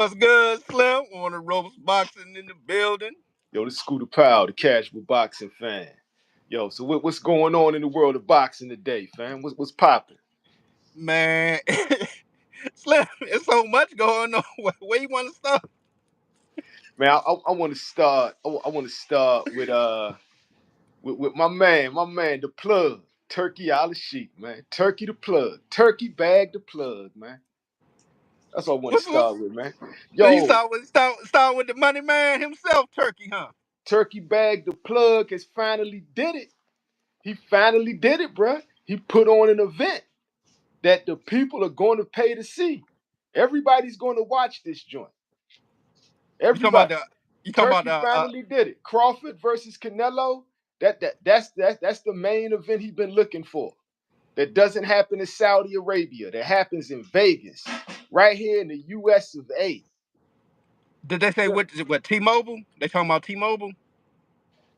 What's good, Slim? On the ropes boxing in the building. Yo, this is Scooter Powell, the casual boxing fan. Yo, so what's going on in the world of boxing today, fam? What's popping? Man, Slim, there's so much going on. Where you want to start? Man, I want to start. I want to start with my man, the plug, Turkey ALASHIEK, man. Turkey the plug, Turkey Bag the plug, man. That's what I want to What? start with, man. So you Yo, start with the money man himself, Turkey, huh? Turkey Bag the plug has finally did it. He finally did it, bruh. He put on an event that the people are going to pay to see. Everybody's going to watch this joint. Everybody. You talking about Turkey the finally did it. Crawford versus Canelo. That's the main event he's been looking for. That doesn't happen in Saudi Arabia. That happens in Vegas, right here in the U.S. of A. Did they say what T-Mobile? They talking about T-Mobile?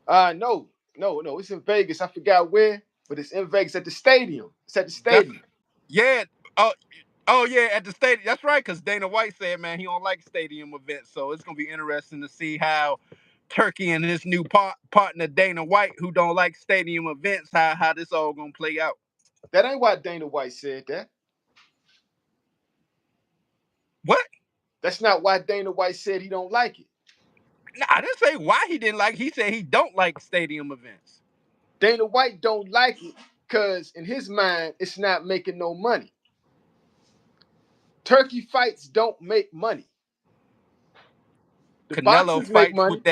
No. It's in Vegas. I forgot where, but it's in Vegas at the stadium. It's at the stadium. Yeah. Oh yeah, at the stadium. That's right, because Dana White said, man, he don't like stadium events. So it's gonna be interesting to see how Turkey and his new partner Dana White, who don't like stadium events, how this all gonna play out. That ain't why Dana White said that. What? That's not why Dana White said he don't like it. Nah, I didn't say why he didn't like it. He said he don't like stadium events. Dana White don't like it because in his mind, it's not making no money. Turkey fights don't make money. The boxers make money.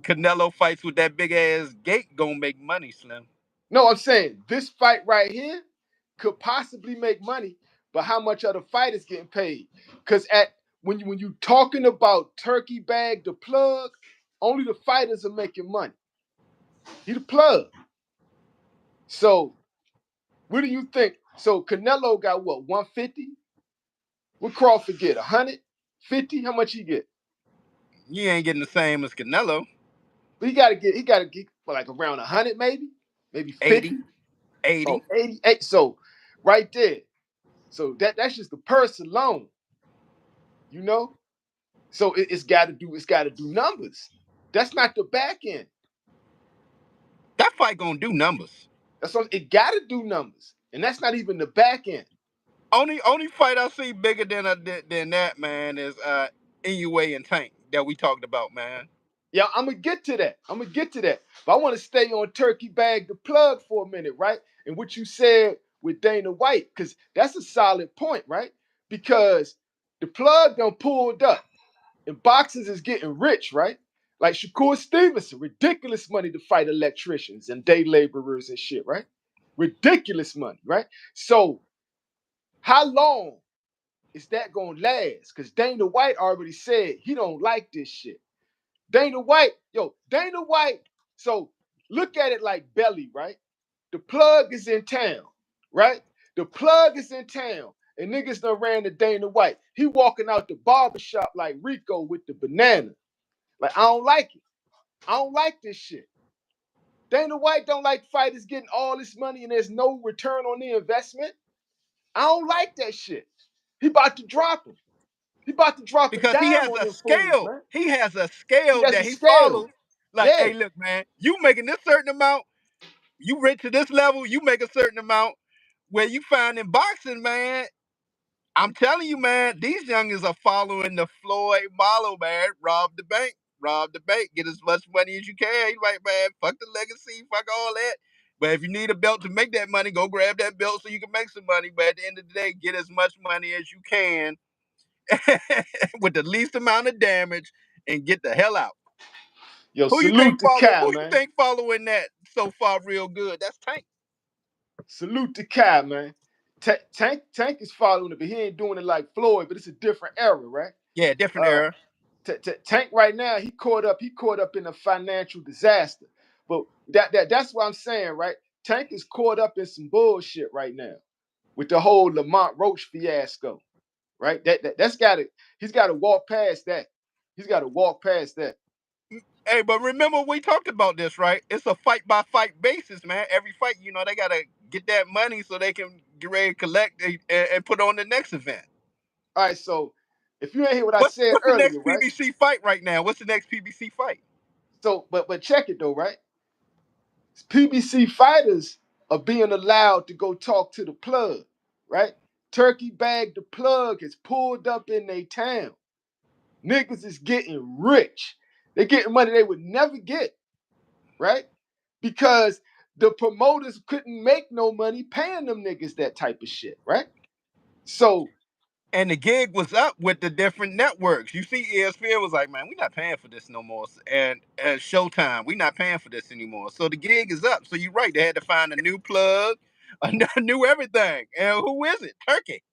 Canelo fights with that big ass gate gonna make money, Slim. No, I'm saying this fight right here could possibly make money, but how much are the fighters getting paid? Because when you talking about Turkey Bag the plug, only the fighters are making money. He the plug. So what do you think? So Canelo got what, 150? What Crawford get? 150? How much he get? You ain't getting the same as Canelo. But he gotta get for like around 100, maybe 50. 80. Oh, 88. So right there. So that's just the purse alone. You know? So it's gotta do numbers. That's not the back end. That fight gonna do numbers. That's what it gotta do numbers. And that's not even the back end. Only fight I see bigger than that, man, is Inoue and Tank that we talked about, man. Yeah, I'm gonna get to that. But I want to stay on Turkey Bag the plug for a minute, right? And what you said with Dana White, because that's a solid point, right? Because the plug done pulled up, and boxers is getting rich, right? Like Shakur Stevenson, ridiculous money to fight electricians and day laborers and shit, right? Ridiculous money, right? So how long is that gonna last? Because Dana White already said he don't like this shit. Dana White. So look at it like Belly, right? The plug is in town, right? The plug is in town, and niggas done ran to Dana White. He walking out the barbershop like Rico with the banana. Like, I don't like it. I don't like this shit. Dana White don't like fighters getting all this money and there's no return on the investment. I don't like that shit. He about to drop him. He about to drop a Because he dime has on a them fools, scale. man. He has a scale He has that a he scale. follows. Like, Yeah. hey, look, man, you making this certain amount, you rich to this level, you make a certain amount. Where you find in boxing, man, I'm telling you, man, these youngins are following the Floyd model, man. Rob the bank, get as much money as you can. He's like, man, fuck the legacy, fuck all that. But if you need a belt to make that money, go grab that belt so you can make some money. But at the end of the day, get as much money as you can with the least amount of damage and get the hell out. Yo, Who you salute think to Kai, Who you man. think following that so far real good? That's Tank. Salute to Kai, man. Tank is following it, but he ain't doing it like Floyd, but it's a different era, right? Yeah, different era. Tank right now, he caught up in a financial disaster. But that's what I'm saying, right? Tank is caught up in some bullshit right now with the whole Lamont Roach fiasco, right? He's gotta walk past that. He's gotta walk past that. Hey, but remember we talked about this, right? It's a fight by fight basis, man. Every fight, they gotta get that money so they can get ready to collect and put on the next event. All right, so If you ain't hear what I What's said what's the next earlier, right? PBC fight right now? What's the next PBC fight? So, but check it though, right? PBC fighters are being allowed to go talk to the plug, right? Turkey Bag the plug is pulled up in their town. Niggas is getting rich. They're getting money they would never get, right? Because the promoters couldn't make no money paying them niggas that type of shit, right? So And the gig was up with the different networks. You see, ESPN was like, man, we're not paying for this no more. And Showtime, we're not paying for this anymore. So the gig is up. So you're right. They had to find a new plug, a new everything. And who is it? Turkey.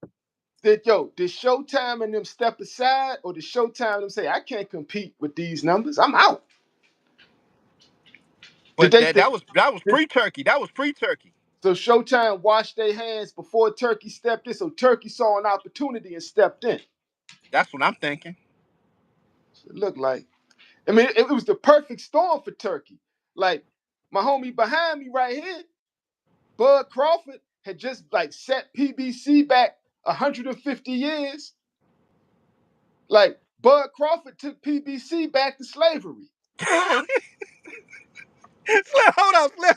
did Showtime and them step aside, or did Showtime them say, I can't compete with these numbers? I'm out. Did But they that did, was did pre-Turkey. That was pre-Turkey. so Showtime washed their hands before Turkey stepped in? So Turkey saw an opportunity and stepped in. That's what I'm thinking. It looked like. I mean, it was the perfect storm for Turkey. Like my homie behind me right here, Bud Crawford, had just like set PBC back 150 years. Like Bud Crawford took PBC back to slavery. Slim, hold on, Slim.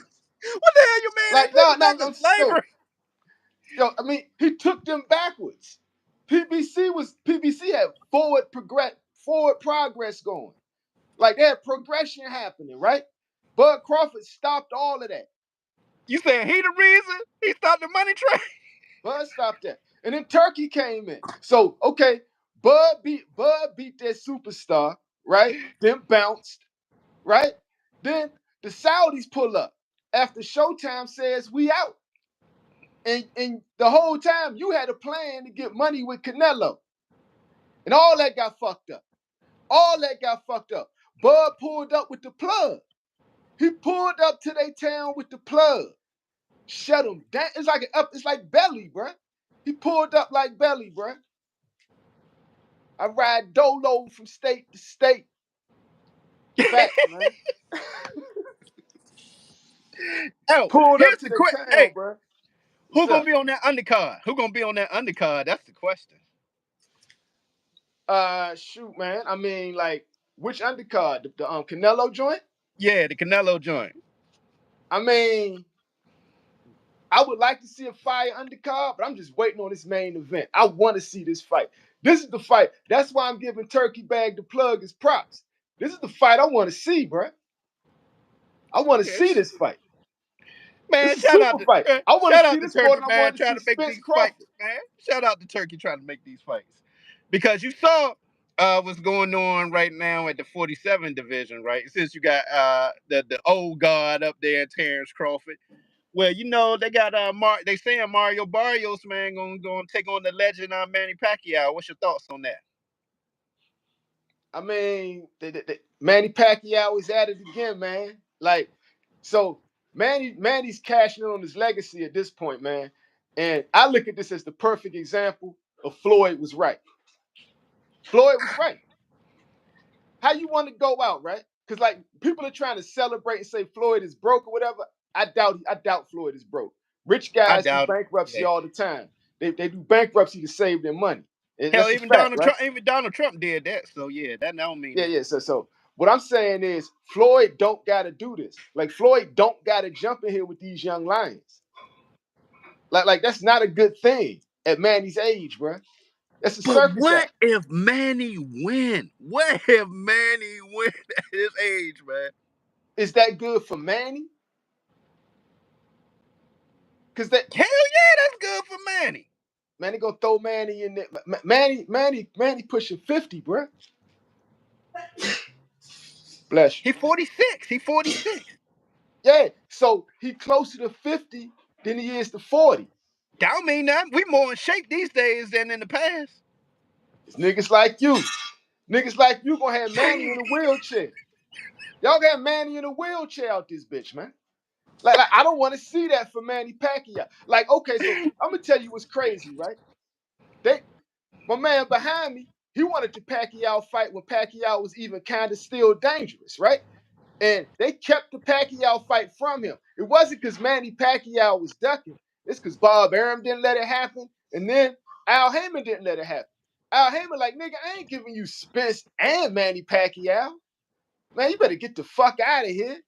What the hell you mean? They Like took no, us no, back to no, slavery. I mean, he took them backwards. PBC had forward progress going. Like they had progression happening, right? Bud Crawford stopped all of that. You saying he the reason? He stopped the money train? Bud stopped that. And then Turkey came in. So, okay, Bud beat that superstar, right? Then bounced, right? Then the Saudis pull up after Showtime says we out. And the whole time you had a plan to get money with Canelo. And all that got fucked up. All that got fucked up. Bud pulled up with the plug. He pulled up to their town with the plug. Shut him down. It's like Belly, bruh. He pulled up like Belly, bruh. I ride dolo from state to state. Facts, man. Oh, Pulled up here's to the the question. town, Hey, bruh. who What's gonna up? be on that undercard? Who gonna be on that undercard? That's the question. Shoot, man. I mean, like, which undercard? The Canelo joint? Yeah, the Canelo joint. I mean, I would like to see a fire undercard, but I'm just waiting on this main event. I want to see this fight. This is the fight. That's why I'm giving Turkey Bag the plug his props. This is the fight I want to see, bruh. I want to see Yes. this fight. This Man, is a super fight. I want to shout see out to this more Turkey, than I man, wanted to trying see to make Spence these fights, Crawford. man. Shout out to Turkey trying to make these fights. Because you saw what's going on right now at the 47 division, right? Since you got the old god up there, Terence Crawford. Well, you know, they got they saying Mario Barrios, man, gonna take on the legend Manny Pacquiao. What's your thoughts on that? I mean, Manny Pacquiao is at it again, man. Like, so Manny's cashing in on his legacy at this point, man. And I look at this as the perfect example of Floyd was right. Floyd was right. How you want to go out, right? Because like people are trying to celebrate and say Floyd is broke or whatever. I doubt Floyd is broke. Rich I guys do doubt it. bankruptcy Yeah. all the time. They do bankruptcy to save their money. Hell, That's a fact, right? Even Donald Trump did that. So yeah, that don't mean Yeah, nothing. yeah. So what I'm saying is Floyd don't gotta do this. Like Floyd don't gotta jump in here with these young lions. Like that's not a good thing at Manny's age, bro. That's a But circus what act. if Manny win? What if Manny win at his age, man? Is that good for Manny? Cause that Hell yeah, that's good for Manny. Manny gonna throw Manny in there. Manny pushing 50, bro. Bless you. He 46. He 46. Yeah. So he closer to 50 than he is to 40. That don't mean nothing. We more in shape these days than in the past. It's niggas like you. Niggas like you gonna have Manny in a wheelchair. Y'all got Manny in a wheelchair out this bitch, man. Like I don't want to see that for Manny Pacquiao. Like, okay, so I'm gonna tell you what's crazy, right? My man behind me, he wanted the Pacquiao fight when Pacquiao was even kind of still dangerous, right? And they kept the Pacquiao fight from him. It wasn't because Manny Pacquiao was ducking. It's because Bob Arum didn't let it happen, and then Al Heyman didn't let it happen. Al Heyman like, nigga, I ain't giving you Spence and Manny Pacquiao. Man, you better get the fuck out of here.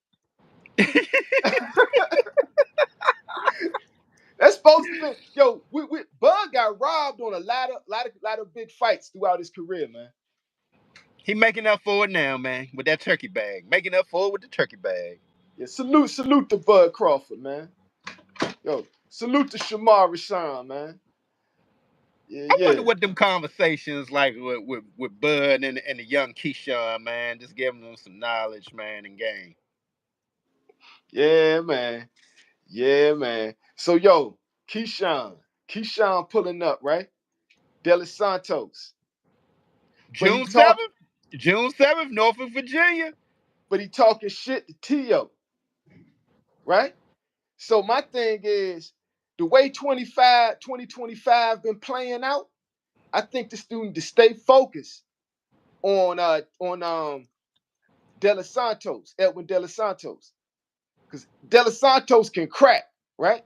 That's supposed to be, yo. Bud got robbed on a lot of big fights throughout his career, man. He making up for it now, man, with that turkey bag. Making up for it with the turkey bag. Yeah, salute to Bud Crawford, man. Yo, salute to Shamar Rashawn, man. Yeah, I yeah, wonder what them conversations like with Bud and the young Keyshawn, man. Just giving them some knowledge, man, and game. yeah, man. Yeah, man. So, yo, Keyshawn pulling up, right? De Los Santos. But he June talk, 7th? June 7th, Norfolk, Virginia. but he talking shit to Teo, right? So my thing is the way 2025 been playing out, I think the student to stay focused on De Los Santos, Edwin De Los Santos. Because De Los Santos can crack, right?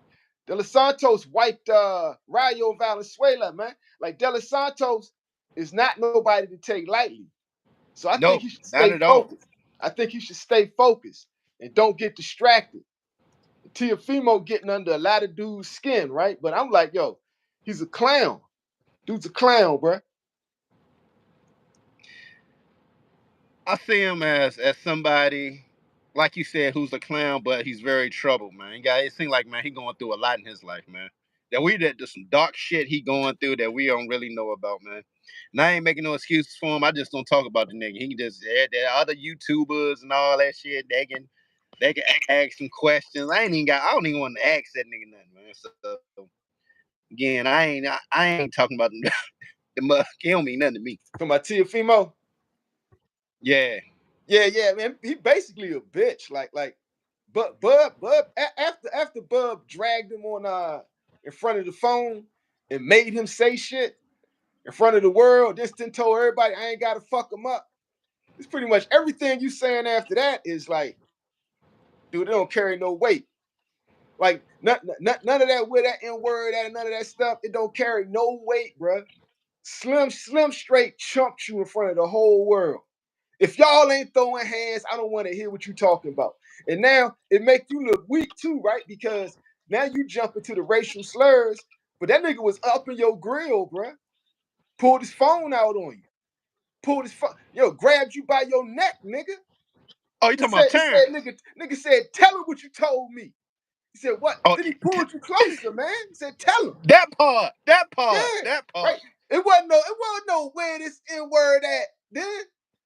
De Los Santos wiped Rayo Valenzuela, man. Like De Los Santos is not nobody to take lightly. So I think No, he should not stay at all. focused. I think he should stay focused and don't get distracted. Teofimo getting under a lot of dudes' skin, right? But I'm like, yo, he's a clown. Dude's a clown, bro. I see him as somebody, like you said, who's a clown, but he's very troubled, man. It seems like, man, he going through a lot in his life, man. There's some dark shit he going through that we don't really know about, man. And I ain't making no excuses for him. I just don't talk about the nigga. He just there are other YouTubers and all that shit. They can ask some questions. I don't even want to ask that nigga nothing, man. So again, I ain't talking about the mug. He don't mean nothing to me. From my Teofimo. Yeah. Yeah, man. He basically a bitch. But Bub, after Bub dragged him on in front of the phone and made him say shit in front of the world, then told everybody I ain't gotta fuck him up. It's pretty much everything you saying after that is like, dude, it don't carry no weight. Like none of that with that N word, that none of that stuff, it don't carry no weight, bro. Slim straight chumped you in front of the whole world. If y'all ain't throwing hands, I don't want to hear what you talking about. And now it make you look weak too, right? Because now you jump into the racial slurs, but that nigga was up in your grill, bro. Pulled his phone out on you. Pulled his phone, grabbed you by your neck, nigga. Oh, you He talking said, about Terence? nigga said, tell him what you told me. He said, what? Oh, Then he pulled you closer, man. He said, tell him. that part, that part, Yeah, that part. right. It wasn't no where this N word at. Then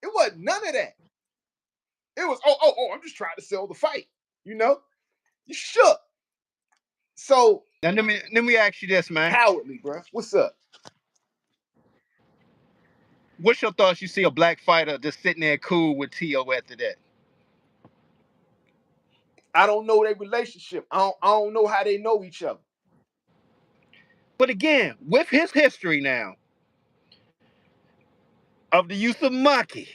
it wasn't none of that. It was I'm just trying to sell the fight. You know, you shook. So Now let me ask you this, man. cowardly, bro. What's up? What's your thoughts? You see a black fighter just sitting there cool with Teo after that? I don't know their relationship. I don't know how they know each other. But again, with his history now of the use of monkey,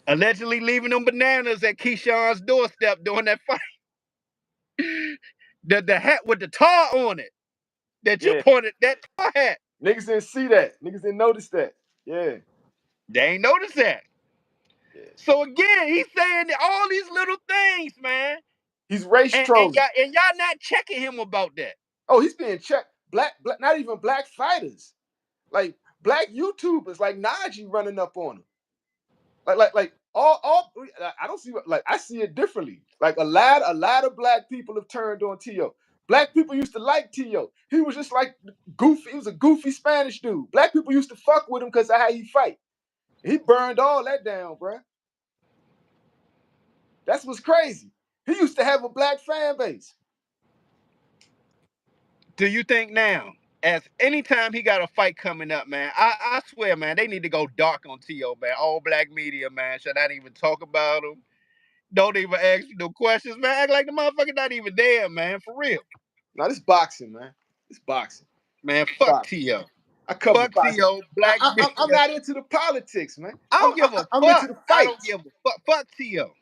allegedly leaving them bananas at Keyshawn's doorstep during that fight, the hat with the tar on it that you Yeah, pointed, that tar hat, niggas didn't see that. Niggas didn't notice that. Yeah, they ain't noticed that. yeah. So again, he's saying all these little things, man, He's race and trolling. y'all not checking him about that. Oh, he's being checked. Black, not even black fighters. Like black YouTubers, like Najee running up on him. Like all I don't see like I see it differently. Like a lot of black people have turned on Teo. Black people used to like Teo. He was just like goofy. He was a goofy Spanish dude. Black people used to fuck with him because of how he fight. He burned all that down, bro. That's what's crazy. He used to have a black fan base. Do you think now, as anytime he got a fight coming up, man, I swear, man, they need to go dark on Teo, man. All black media, man, should not even talk about him. Don't even ask you no questions, man. Act like the motherfucker not even there, man. For real. Now this boxing, man. This boxing. Man, fuck Boxing. Teo. I cover Fuck boxing. Teo, black I'm media. not into the politics, man. I I'm don't give a I'm into fuck. the I don't fights. give a fuck. Fuck Teo.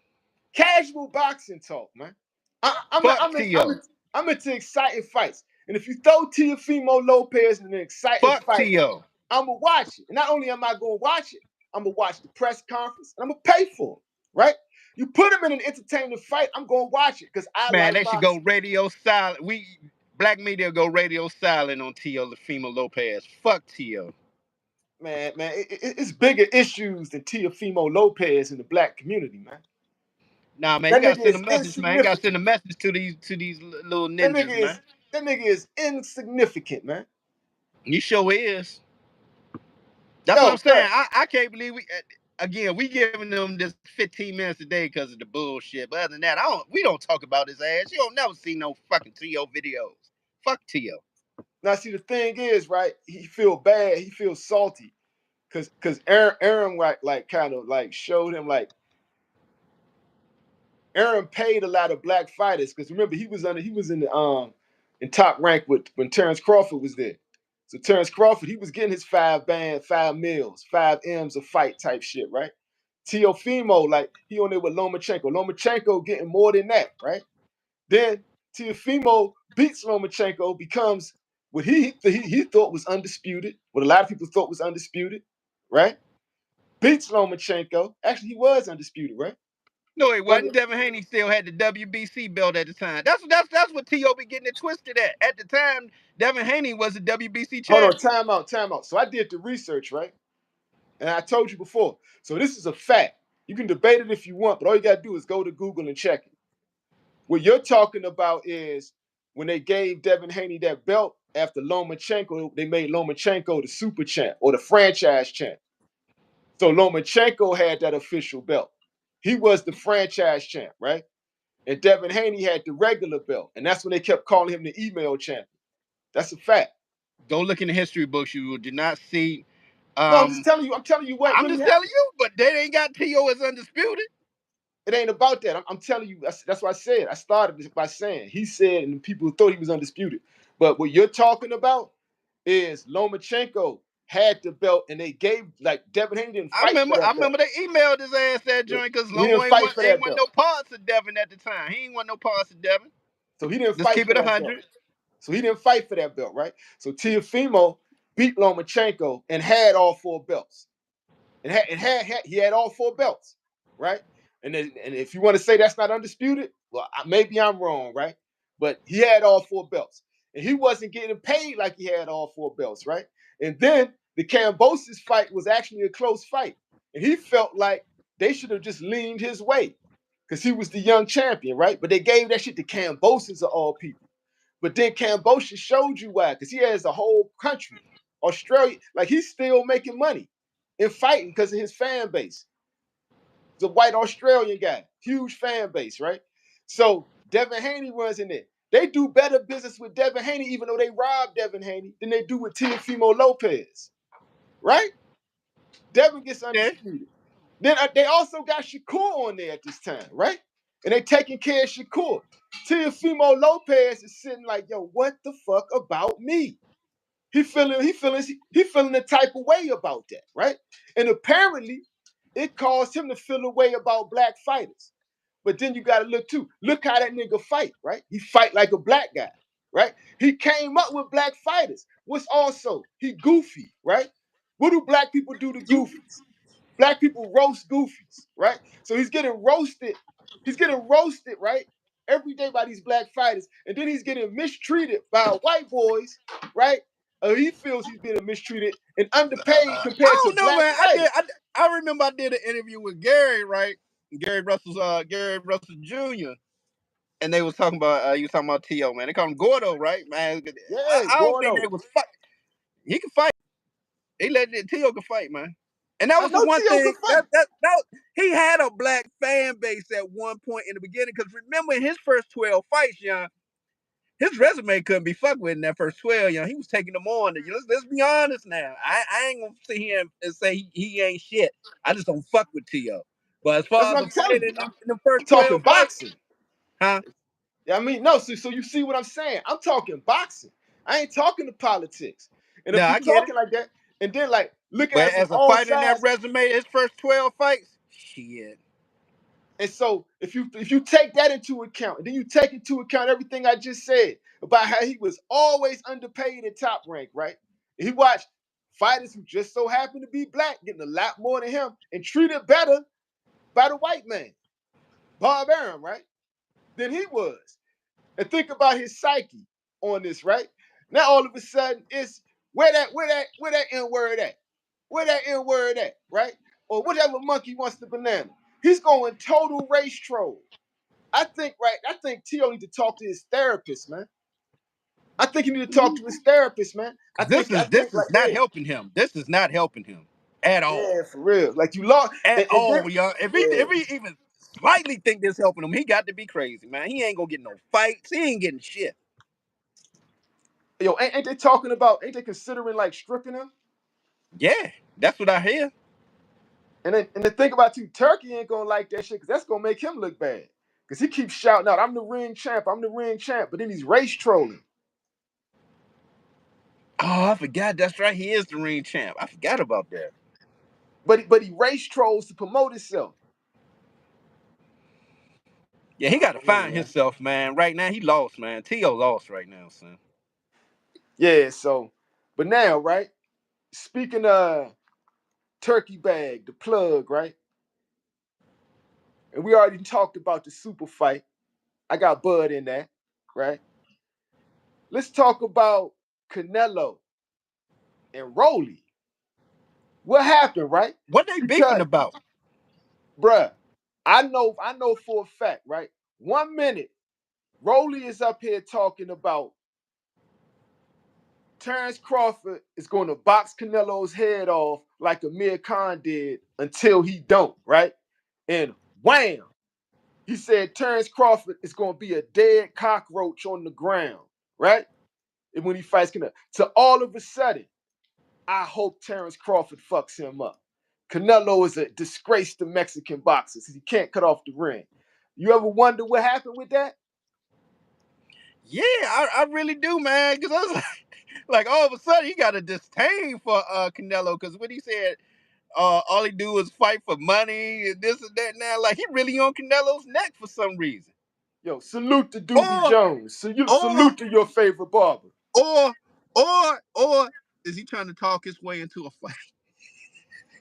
Casual boxing talk, man. I'm Fuck I'm in, I'm, Teo. in, I'm into exciting fights. And if you throw Teofimo Lopez in an exciting Fuck fight, Teo. I'm gonna watch it. And not only am I gonna watch it, I'm gonna watch the press conference and I'm gonna pay for it, right? You put him in an entertaining fight, I'm gonna watch it because I Man, like they should go boxing. radio silent. Black media go radio silent on Teofimo Lopez. Fuck Teo. Man, it's bigger issues than Teofimo Lopez in the black community, man. Nah, man, you That gotta nigga send a is message, man. You gotta send insignificant. a message to these little That ninjas, nigga man. is that nigga is insignificant, man. You sure is. That's what I'm Yo, saying. bro. I can't believe we giving them this 15 minutes a day because of the bullshit. But other than that, we don't talk about his ass. You don't never see no fucking Teo videos. Fuck Teo. Now see the thing is, right? He feel bad. He feels salty because Aaron like kind of like showed him like Aaron paid a lot of black fighters because remember he was in top rank with when Terence Crawford was there. So Terence Crawford, he was getting his 5 meals, 5 M's a fight type shit, right? Teofimo, like he on there with Lomachenko. Lomachenko getting more than that, right? Then Teofimo beats Lomachenko, becomes what he thought was undisputed, what a lot of people thought was undisputed, right? Beats Lomachenko. Actually, he was undisputed, right? No, it Won the, wasn't. Devin Haney still had the WBC belt at the time. That's what Teo be getting it twisted at. At the time, Devin Haney was the WBC hold on, champion. time out. So I did the research, right? And I told you before. So this is a fact. You can debate it if you want, but all you gotta do is go to Google and check it. What you're talking about is when they gave Devin Haney that belt after Lomachenko, they made Lomachenko the super champ or the franchise champ. So Lomachenko had that official belt. He was the franchise champ, right? And Devin Haney had the regular belt. And that's when they kept calling him the email champion. That's a fact. Go look in the history books. You did not see. No, I'm telling you what I'm really just happened. telling you, but they ain't got Teo as undisputed. It ain't about that. I'm telling you, that's what I said. I started by saying he said, and people thought he was undisputed. But what you're talking about is Lomachenko had the belt, and they gave like Devin Haney didn't I fight for remember. I that belt. remember they emailed his ass that Yeah. joint because He Lomo didn't ain't fight want for ain't that want belt. no parts of Devin at the time. He ain't want no parts of Devin. So he didn't Let's fight keep for it that belt. 100. So he didn't fight for that belt, right? So Teofimo beat Lomachenko and had all 4 belts. He had all 4 belts, right? And if you want to say that's not undisputed, well, maybe I'm wrong, right? But he had all 4 belts, and he wasn't getting paid like he had all 4 belts, right? And then the Kambosos fight was actually a close fight, and he felt like they should have just leaned his way because he was the young champion, right? But they gave that shit to Kambosos of all people. But then Cambodia showed you why, because he has a whole country, Australia, like he's still making money and fighting because of his fan base. The white Australian guy, huge fan base, right? So Devin Haney runs in there. They do better business with Devin Haney, even though they robbed Devin Haney, than they do with Teofimo Lopez, right? Devin gets Yeah. undisputed. Then they also got Shakur on there at this time, right? And they taking care of Shakur. Teofimo Lopez is sitting like, yo, what the fuck about me? He feeling the type of way about that, right? And apparently, it caused him to feel a way about black fighters. But then you gotta look too. Look how that nigga fight, right? He fight like a black guy, right? He came up with black fighters. What's also he goofy, right? What do black people do to goofies? Black people roast goofies, right? So he's getting roasted. He's getting roasted, right? Every day by these black fighters. And then he's getting mistreated by white boys, right? He feels he's being mistreated and underpaid compared I to don't know, black man. fighters. I remember I did an interview with Gary, right? Gary Russell Jr. And they was talking about you was talking about Teo, man. They call him Gordo, right, man? Yeah, I don't think they Gordo. was fight. He can fight. He let Teo can fight, man. And that I was the know one Teo can thing fight. he had a black fan base at one point in the beginning. Because remember, in his first 12 fights, young, his resume couldn't be fucked with in that first 12. Young, he was taking them on. Let's be honest now. I ain't gonna sit here and say he ain't shit. I just don't fuck with Teo. But as That's far as what the I'm fight telling you. in the I'm first talking 12 fights, boxing. huh? I mean, no, so you see what I'm saying? I'm talking boxing. I ain't talking to politics. And No, if you I get it. talking like that, and then like looking at But it from as a all fighter in that sides, resume, his first 12 fights, shit. and so if you take that into account, and then you take into account everything I just said about how he was always underpaid at top rank, right? He watched fighters who just so happen to be black getting a lot more than him and treated better by the white man, barbarian, right? Than he was. And think about his psyche on this, right? Now all of a sudden it's where that N-word at? Where that N-word at, right? Or whatever monkey wants the banana. He's going total race troll. I think Teo need to talk to his therapist, man. I think he need to talk to his therapist, man. I This think is this like, is not helping him. This is not helping him at all. yeah, for real. Like you lost At and then all, young. If yeah. he even slightly think this helping him, he got to be crazy, man. He ain't gonna get no fights. He ain't getting shit. Yo, ain't they talking about, ain't they considering like stripping him? Yeah, that's what I hear. And the thing about you, Turkey ain't gonna like that shit because that's gonna make him look bad. Because he keeps shouting out, I'm the ring champ, I'm the ring champ, but then he's race trolling. Oh, I forgot. That's right. He is the ring champ. I forgot about that. But he race trolls to promote himself. Yeah, I he got to don't know, find man. himself, man. Right now, he lost, man. Teo lost right now, son. Yeah, so, but now, right? Speaking of Turkey Bag, the plug, right? And we already talked about the super fight. I got Bud in that, right? Let's talk about Canelo and Rolly. What happened, right? What they beefing Because, about? bruh, I know for a fact, right? 1 minute, Rolly is up here talking about Terence Crawford is going to box Canelo's head off like Amir Khan did until he don't, right? And wham, he said Terence Crawford is going to be a dead cockroach on the ground, right? And when he fights Canelo, to all of a sudden, I hope Terence Crawford fucks him up. Canelo is a disgrace to Mexican boxers. He can't cut off the ring. You ever wonder what happened with that? Yeah, I really do, man. Because I was like, all of a sudden, he got a disdain for Canelo. Because when he said all he do is fight for money and this and that, now, like, he really on Canelo's neck for some reason. Yo, salute to Doobie Or, Jones. or, Salute to your favorite barber. or, or is he trying to talk his way into a fight?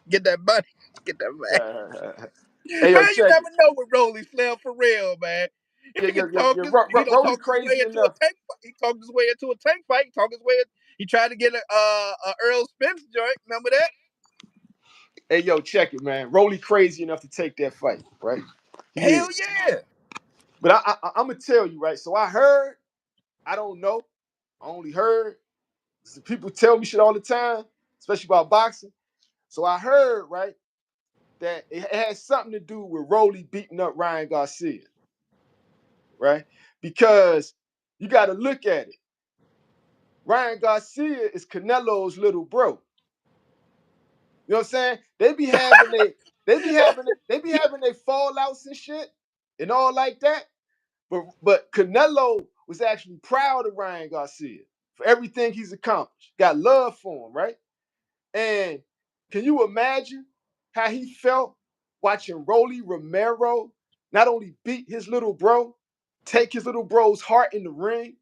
Get that money. Get that money. Hey, yo, Man, you check it. never know with Rolly Flair for real, man. If he can talk his, he don't Rolly talk his way crazy into a enough. tank fight. He talked his way into a tank fight. He talked his way. He tried to get a Earl Spence joint. Remember that? Hey, yo, check it, man. Rolly crazy enough to take that fight, right? He Hell is. yeah. But I'm gonna tell you, right? So I heard. I don't know. I only heard. So people tell me shit all the time, especially about boxing. So I heard, right, that it has something to do with Rolly beating up Ryan Garcia, right? Because you got to look at it. Ryan Garcia is Canelo's little bro. You know what I'm saying? They be having their fallouts and shit and all like that. But Canelo was actually proud of Ryan Garcia for everything he's accomplished. Got love for him, right? And can you imagine how he felt watching Rolly Romero not only beat his little bro, take his little bro's heart in the ring,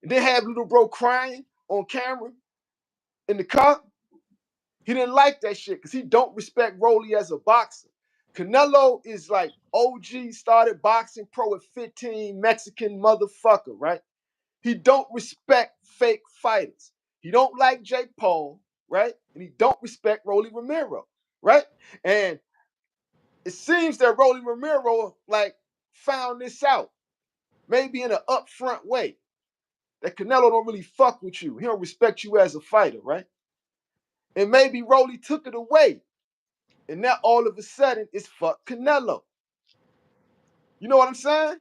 and then have little bro crying on camera in the car? He didn't like that shit because he don't respect Rolly as a boxer. Canelo is like OG, started boxing pro at 15, Mexican motherfucker, right? He don't respect fake fighters. He don't like Jake Paul, right? And he don't respect Rolly Romero, right? And it seems that Rolly Romero like found this out, maybe in an upfront way, that Canelo don't really fuck with you. He don't respect you as a fighter, right? And maybe Rolly took it away. And now all of a sudden it's fuck Canelo. You know what I'm saying?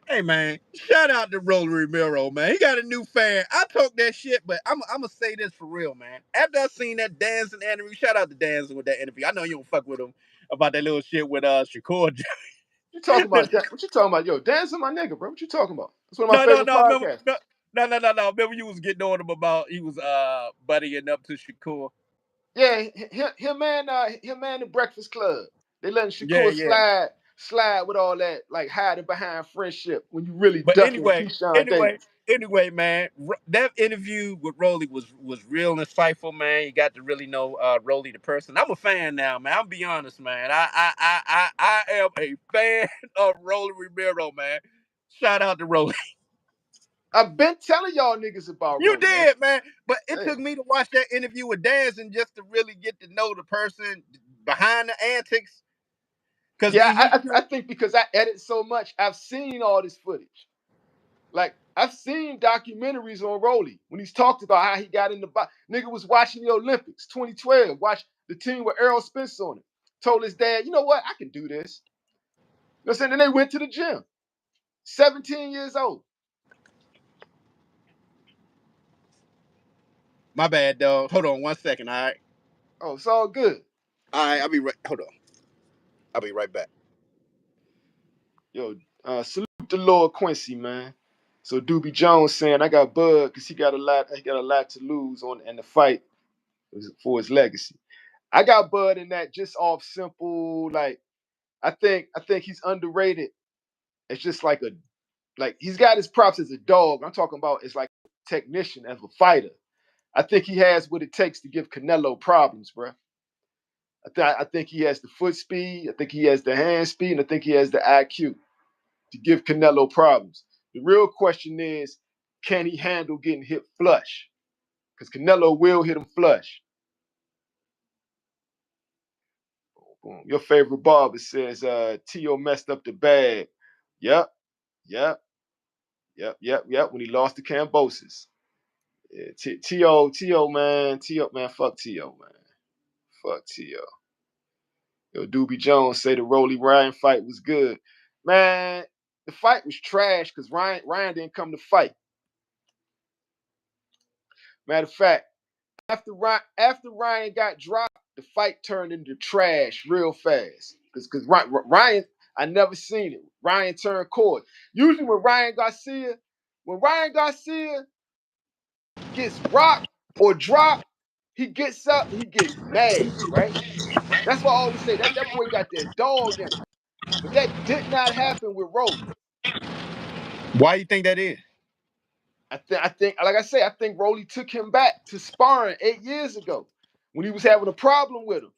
Hey man, shout out to Rolly Romero, man. He got a new fan. I talk that shit, but I'm gonna say this for real, man. After I seen that dancing interview, shout out to dancing with that interview. I know you don't fuck with him about that little shit with Shakur. You talking about that? What you talking about? Yo, dancing my nigga, bro. What you talking about? That's one of my No, no, favorite no. Remember, podcasts. no. Remember, you was getting on him about he was buddying up to Shakur. Yeah, him and the Breakfast Club. They letting Yeah, Shakur yeah. slide with all that, like hiding behind friendship when you really But ducking anyway, Keyshawn anyway, Davis. Anyway, man, that interview with Rolly was real insightful, man. You got to really know Rolly the person. I'm a fan now, man. I'll be honest, man. I am a fan of Rolly Romero, man. Shout out to Rolly. I've been telling y'all niggas about You Rolly, man. did, man. But it Hey. took me to watch that interview with Daz and just to really get to know the person behind the antics. Cause Yeah, he I think because I edit so much, I've seen all this footage. Like I've seen documentaries on Rolly when he's talked about how he got in the box. Nigga was watching the Olympics 2012, watched the team with Errol Spence on it. Told his dad, you know what, I can do this. You know what I'm saying? Then they went to the gym. 17 years old. my bad, dog. Hold on 1 second, all right? Oh, it's all good. All right, I'll be right. Hold on. I'll be right back. Yo, salute the Lord Quincy, man. So Doobie Jones saying I got Bud because he got a lot to lose on in the fight for his legacy. I got Bud in that just off simple, like I think he's underrated. It's just like he's got his props as a dog. I'm talking about as like a technician as a fighter. I think he has what it takes to give Canelo problems, bro. I think he has the foot speed. I think he has the hand speed, and I think he has the IQ to give Canelo problems. The real question is, can he handle getting hit flush? Because Canelo will hit him flush. Boom. Your favorite barber says Teo messed up the bag. Yep, yep, yep. When he lost to Cambosis. Yeah, Teo, man, fuck Teo, man. Fuck Teo. Yo, Doobie Jones say the Rolly Ryan fight was good. Man, the fight was trash because Ryan didn't come to fight. Matter of fact, after Ryan got dropped, the fight turned into trash real fast. Because Ryan, I never seen it. Ryan turned court. Usually when Ryan Garcia gets rocked or dropped, he gets up, he gets mad, right? That's why I always say that boy got that dog in him. But that did not happen with Rolly. Why you think that is? I think, like I say, I think Rolly took him back to sparring 8 years ago when he was having a problem with him.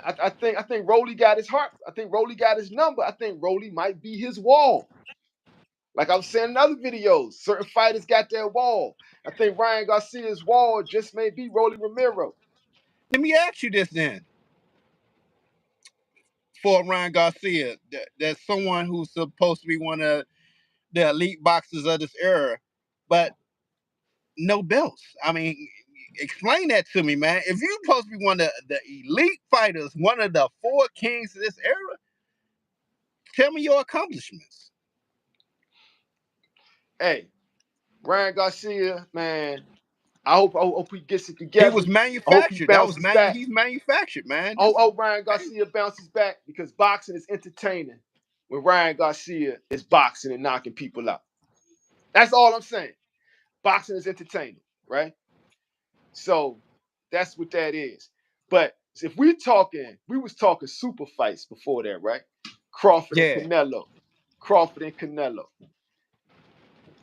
I think Rolly got his heart. I think Rolly got his number. I think Rolly might be his wall. Like I was saying in other videos, certain fighters got their wall. I think Ryan Garcia's wall just may be Rolly Romero. Let me ask you this then. For Ryan Garcia, that's someone who's supposed to be one of the elite boxers of this era, but no belts. I mean, explain that to me, man. If you're supposed to be one of the elite fighters, one of the four kings of this era, tell me your accomplishments. Hey, Ryan Garcia, man, I hope he gets it He together. was I hope he manufactured. That was bounces back. he's manufactured, man. I Just hope Ryan Garcia bounces back because boxing is entertaining when Ryan Garcia is boxing and knocking people out. That's all I'm saying. Boxing is entertaining, right? So that's what that is. But if we was talking super fights before that, right? Crawford and yeah. Canelo. Crawford and Canelo.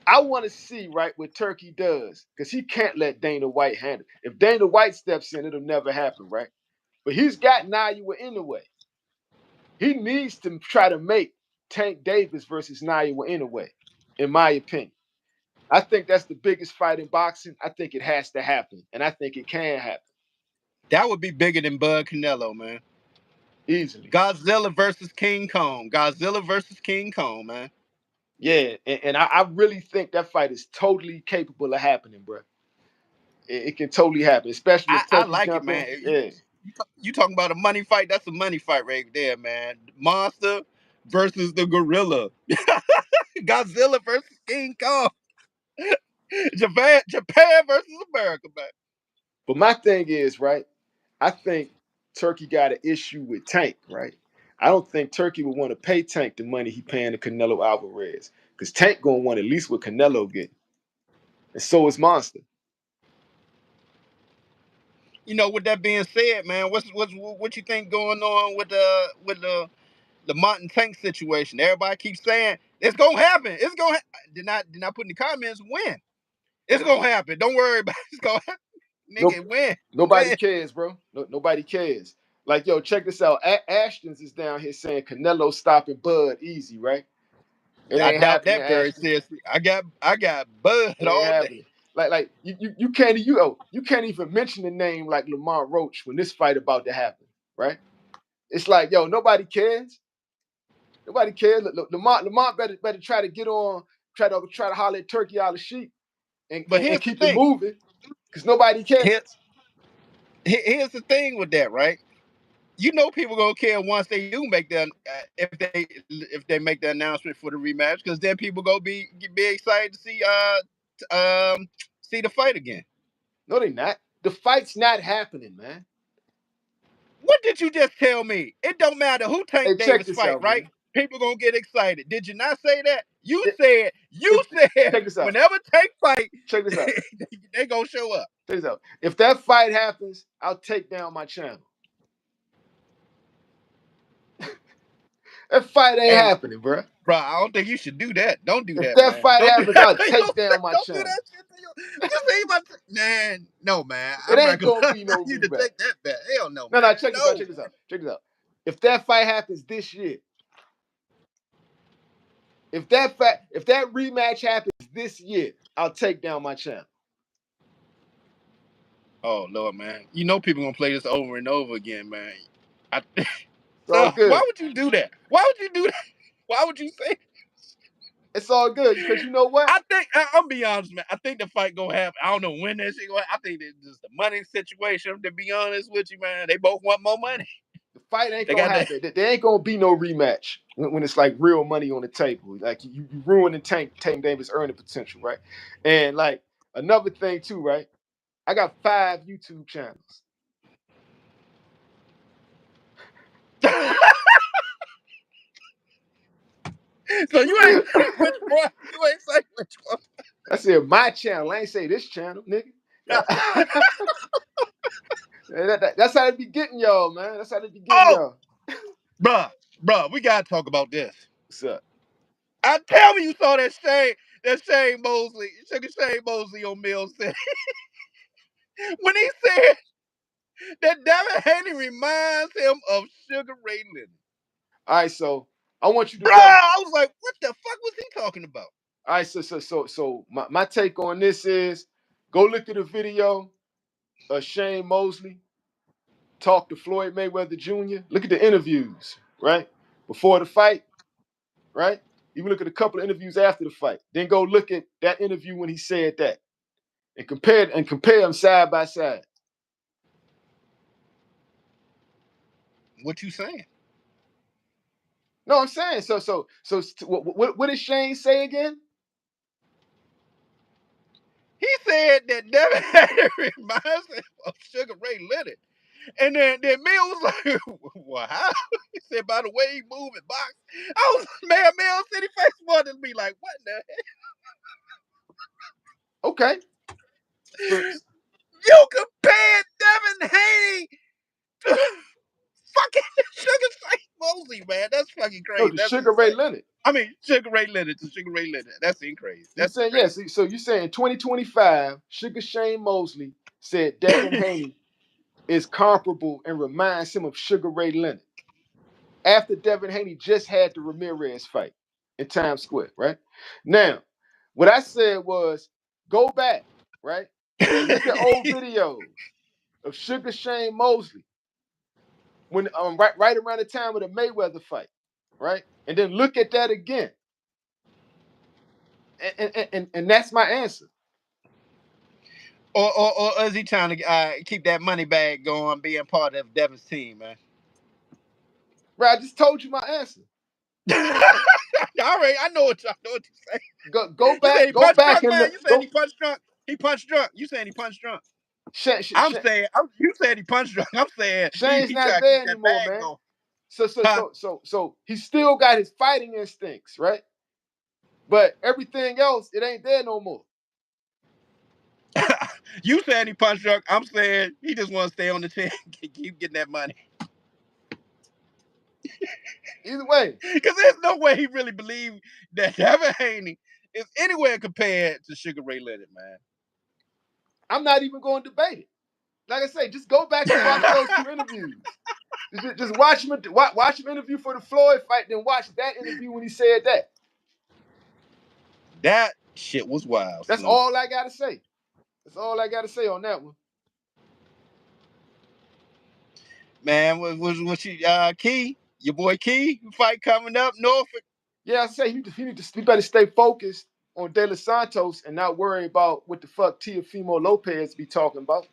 I want to see, right, what Turkey does, because he can't let Dana White handle it. If Dana White steps in, it'll never happen, right? But he's got Inoue Inoue. He needs to try to make Tank Davis versus Inoue Inoue, in my opinion. I think that's the biggest fight in boxing. I think it has to happen, and I think it can happen That would be bigger than Bud Canelo, man. easily. Godzilla versus King Kong. Godzilla versus King Kong, man. Yeah, and I really think that fight is totally capable of happening, bro. It can totally happen, especially if I Turkey like it, jump man. in. Yeah, You talking about a money fight? That's a money fight right there, man. Monster versus the gorilla. Godzilla versus King Kong. Japan versus America, man. but my thing is, right, I think Turkey got an issue with Tank, right? I don't think Turkey would want to pay Tank the money he paying to Canelo Alvarez, because Tank gonna want at least what Canelo getting, and so is Monster. With that being said, man, what you think going on with the Martin Tank situation? Everybody keeps saying It's gonna happen. It's gonna. Did not put in the comments when. It's gonna happen. Don't worry about it. It's gonna happen. Nope. Nigga, when? Nobody cares, bro. Nobody cares. Like, yo, check this out. Ashton's is down here saying Canelo stopping Bud easy, right? It I ain't doubt happening, that very Ashton. seriously. I got Bud It ain't all day. happening. Like you can't even mention the name like Lamar Roach when this fight about to happen, right? It's like, yo, nobody cares. Nobody cares. Look, Lamar better try to get on, try to holler at Turkey ALASHIEK But and here's the keep it thing. moving, because nobody cares. Here's the thing with that, right? You know people gonna care once they do make the if they make the announcement for the rematch, because then people gonna be excited to see the fight again. No, they not. The fight's not happening, man. What did you just tell me? It don't matter who Hey, Tank check Davis this fight, out, right? man. People gonna get excited. Did you not say that? You If, said check this out. whenever Tank fight, Check this out. they gonna show up. Check this out. If that fight happens, I'll take down my channel. That fight ain't Hey, happening, bro. bro, I don't think you should do that. Don't do If that, that man. fight Don't do happens, that I'll to take yourself. down my Don't do channel. that shit to you. Just say about man. No, man. It I'm not ain't gonna gonna allow be no you to rematch. take that bet. Hell no, No, man. no, check this out. No. Check this out. Check this out. If that fight happens this year, if that rematch happens this year, I'll take down my channel. Oh Lord, man. You know people gonna play this over and over again, man. It's all Why good. would you do that? Why would you do that? Why would you say? It's all good, because you know what? I think I'm be honest, man. I think the fight gonna happen. I don't know when that shit gonna. I think it's just the money situation. To be honest with you, man, they both want more money. The fight ain't They gonna got that. happen. There ain't gonna be no rematch when it's like real money on the table. Like you ruining Tank Davis' earning potential, right? And like another thing too, right? I got 5 YouTube channels. So you ain't say which one. You ain't say which one. I said my channel. I ain't say this channel, nigga. That's how they be getting y'all, man. That's how they be getting Oh, y'all. bruh, we gotta talk about this. What's up? I tell me you saw that Shane Mosley, Shane Mosley on Mill City. When he said that Devin Haney reminds him of Sugar Ray Leonard. All right, so I want you to Bruh, double. I was like, what the fuck was he talking about? All right, so my take on this is go look at a video of Shane Mosley talk to Floyd Mayweather Jr. Look at the interviews, right? Before the fight, right? Even look at a couple of interviews after the fight. Then go look at that interview when he said that. And compare them side by side. What you saying? No, I'm saying so. What did Shane say again? He said that Devin Haney reminds him of Sugar Ray Leonard. And then Mill was like, well, how? He said, by the way he move and box. I was, man, Mill City face wanted to be like, what the hell? Okay. So You compared Devin Haney to fucking Sugar Ray Mosley, man. That's fucking no, crazy. the That's Sugar Ray insane. Leonard. I mean, Sugar Ray Leonard to Sugar Ray Leonard. That's crazy. You That's saying yes? crazy. So you saying 2025, Sugar Shane Mosley said Devin Haney is comparable and reminds him of Sugar Ray Leonard after Devin Haney just had the Ramirez fight in Times Square, right? Now, what I said was go back, right, and look at old videos of Sugar Shane Mosley when right around the time of the Mayweather fight, right, and then look at that again, and that's my answer. Or is he trying to keep that money bag going, being part of Devin's team, man? Right, I just told you my answer. All right, I know what you say. Go You saying back, he go punched back drunk, and man? look. You saying he Go. punched drunk? He punched drunk. You saying he punched drunk? Sh- You saying he punched drunk. I'm saying Shane's he not trying to keep there that anymore, bag man. going. Huh? So he still got his fighting instincts, right? But everything else, it ain't there no more. You saying he punched drunk. I'm saying he just want to stay on the team, keep getting that money. Either way, Because there's no way he really believed that Devin Haney is anywhere compared to Sugar Ray Leonard, man. I'm not even going to debate it. Like I say, just go back and watch those two interviews. Just watch him interview for the Floyd fight, then watch that interview when he said that. That shit was wild. That's all I gotta say. That's all I gotta say on that one. Man, what you Key? Your boy Key fight coming up, Norfolk. Yeah, I say he better stay focused on De Los Santos and not worry about what the fuck Teofimo Lopez be talking about.